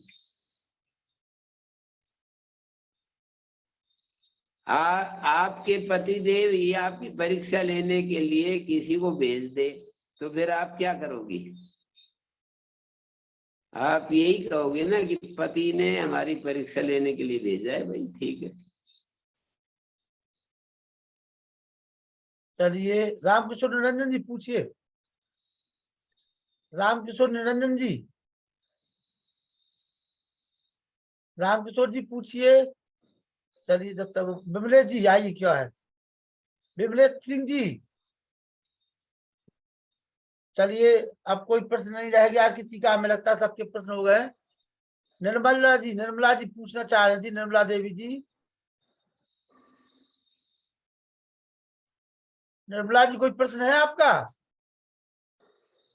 Speaker 1: आपके पतिदेव ये आपकी परीक्षा लेने के लिए किसी को भेज दे, तो फिर आप क्या करोगी? आप यही कहोगे ना कि पति ने हमारी परीक्षा लेने के लिए भेजा है, भाई ठीक है।
Speaker 2: चलिए रामकिशोर निरंजन जी पूछिए। रामकिशोर निरंजन जी, रामकिशोर जी पूछिए। चलिए जब तक विमलेश जी आइए, क्या है विमलेश सिंह जी? चलिए अब कोई प्रश्न नहीं रह गया किसी का, हमें लगता है सबके प्रश्न हो गए। निर्मला जी पूछना चाह रही थी, निर्मला देवी जी। निर्मला जी कोई प्रश्न है आपका?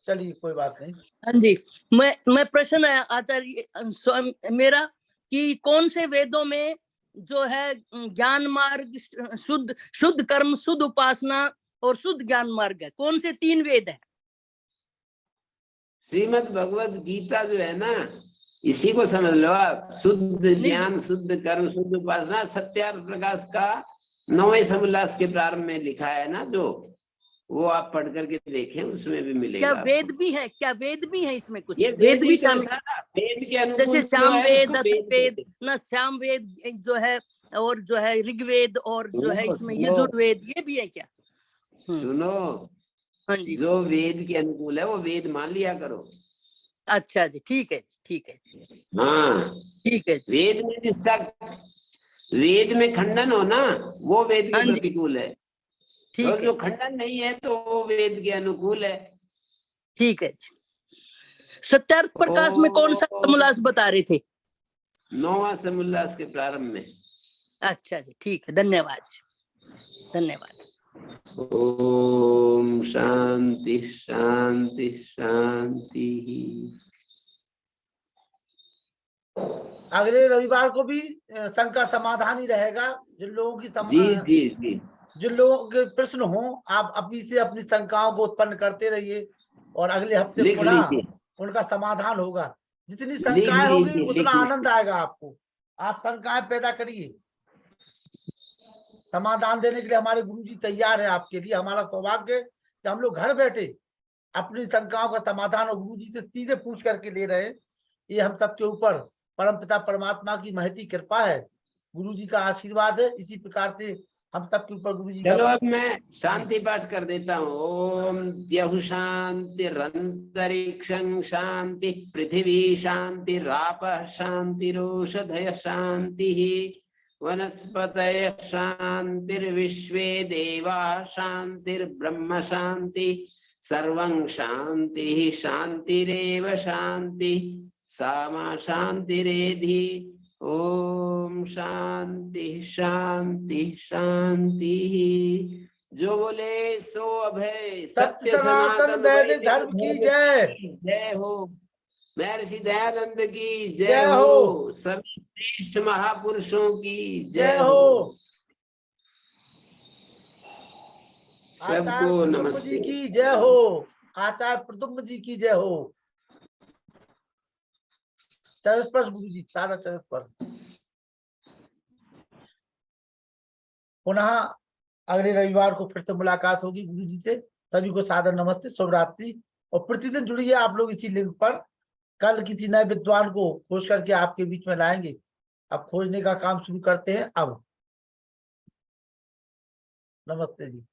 Speaker 2: चलिए कोई बात नहीं।
Speaker 5: हाँ जी, मैं प्रश्न है आचार्य मेरा कि कौन से वेदों में जो है ज्ञान मार्ग, शुद्ध कर्म, शुद्ध उपासना और शुद्ध ज्ञान मार्ग है, कौन से 3 वेद है?
Speaker 1: श्रीमद् भगवद गीता जो है ना, इसी को समझ लो आप। शुद्ध ज्ञान, शुद्ध कर्म, शुद्ध उपासना, सत्यार्थ प्रकाश का 9वें समोल्लास के प्रारंभ में लिखा है ना, जो वो आप पढ़ करके देखें, उसमें भी मिलेगा।
Speaker 5: क्या वेद भी है? क्या वेद भी है इसमें? कुछ
Speaker 1: ये
Speaker 5: वेद भी शामिल,
Speaker 1: वेद के अनुकूल
Speaker 5: जैसे
Speaker 1: जो
Speaker 5: श्याम
Speaker 1: है,
Speaker 5: वेद,
Speaker 1: उसको
Speaker 5: अथर्ववेद, न श्याम वेद जो है, और जो है ऋग्वेद, और जो है इसमें यजुर्वेद, ये भी है क्या?
Speaker 1: सुनो,
Speaker 5: हाँ जी,
Speaker 1: जो वेद के अनुकूल है वो वेद मान लिया करो।
Speaker 5: अच्छा जी, ठीक है, ठीक है,
Speaker 1: हाँ
Speaker 5: ठीक है।
Speaker 1: वेद में जिसका वेद में खंडन हो ना, वो वेद के प्रतिकूल है। और जो खंडन नहीं है तो वो वेद के अनुकूल है।
Speaker 5: ठीक है जी। सत्यार्थ प्रकाश में कौन सा समोल्लास बता रहे थे?
Speaker 1: 9वां समोल्लास के प्रारंभ में।
Speaker 5: अच्छा जी, ठीक है, धन्यवाद जी, धन्यवाद।
Speaker 1: ओम शांति शांति शांति।
Speaker 2: अगले रविवार को भी शंका समाधान ही रहेगा। जिन लोगों की
Speaker 1: जी
Speaker 2: जिन लोगों के प्रश्न हो, आप अपनी से अपनी शंकाओं को उत्पन्न करते रहिए, और अगले हफ्ते पुनः उनका समाधान होगा। जितनी शंकाएं होगी उतना आनंद आएगा आपको। आप शंकाएं पैदा करिए, समाधान देने के लिए हमारे गुरु जी तैयार है आपके लिए। हमारा सौभाग्य कि हम लोग घर बैठे अपनी शंकाओं का समाधान गुरु जी से सीधे पूछ करके ले रहे हैं। ये हम सबके ऊपर परमपिता परमात्मा की महती कृपा है, गुरु जी का आशीर्वाद है। इसी प्रकार से हम सबके ऊपर गुरु जी
Speaker 1: चलो
Speaker 2: का।
Speaker 1: अब मैं शांति पाठ कर देता हूँ। ओम द्यहु शांतिरंतरिक्षं शांति पृथिवी शांतिरापः शांतिरोषधय शांतिः वनस्पतयः शांतिर्विश्वे देवाः शांतिर्ब्रह्म शांति सर्वं शांतिः शांतिरेव शांति सामा शांतिरेधि। ओम शांति शांति शांति। जो बोले सो अभय।
Speaker 2: सत्य सनातन वैदिक धर्म की जय।
Speaker 1: जय हो। महर्षि दयानंद की
Speaker 2: जय
Speaker 1: जय
Speaker 2: हो।
Speaker 1: हो। सभी श्रेष्ठ महापुरुषों की
Speaker 2: जय हो।
Speaker 1: सबको
Speaker 2: आचार्य प्रदुम्न
Speaker 1: नमस्ते।
Speaker 2: जी की जय हो। आचार्य प्रदुम्न जी की जय हो। चरण स्पर्श गुरु जी, सारा चरण स्पर्श। पुनः अगले रविवार को फिर से मुलाकात होगी गुरु जी से। सभी को सादर नमस्ते, शुभ रात्रि। और प्रतिदिन जुड़िए आप लोग इसी लिंक पर। कल किसी नए विद्वान को खोज करके आपके बीच में लाएंगे। अब खोजने का काम शुरू करते हैं। अब नमस्ते जी।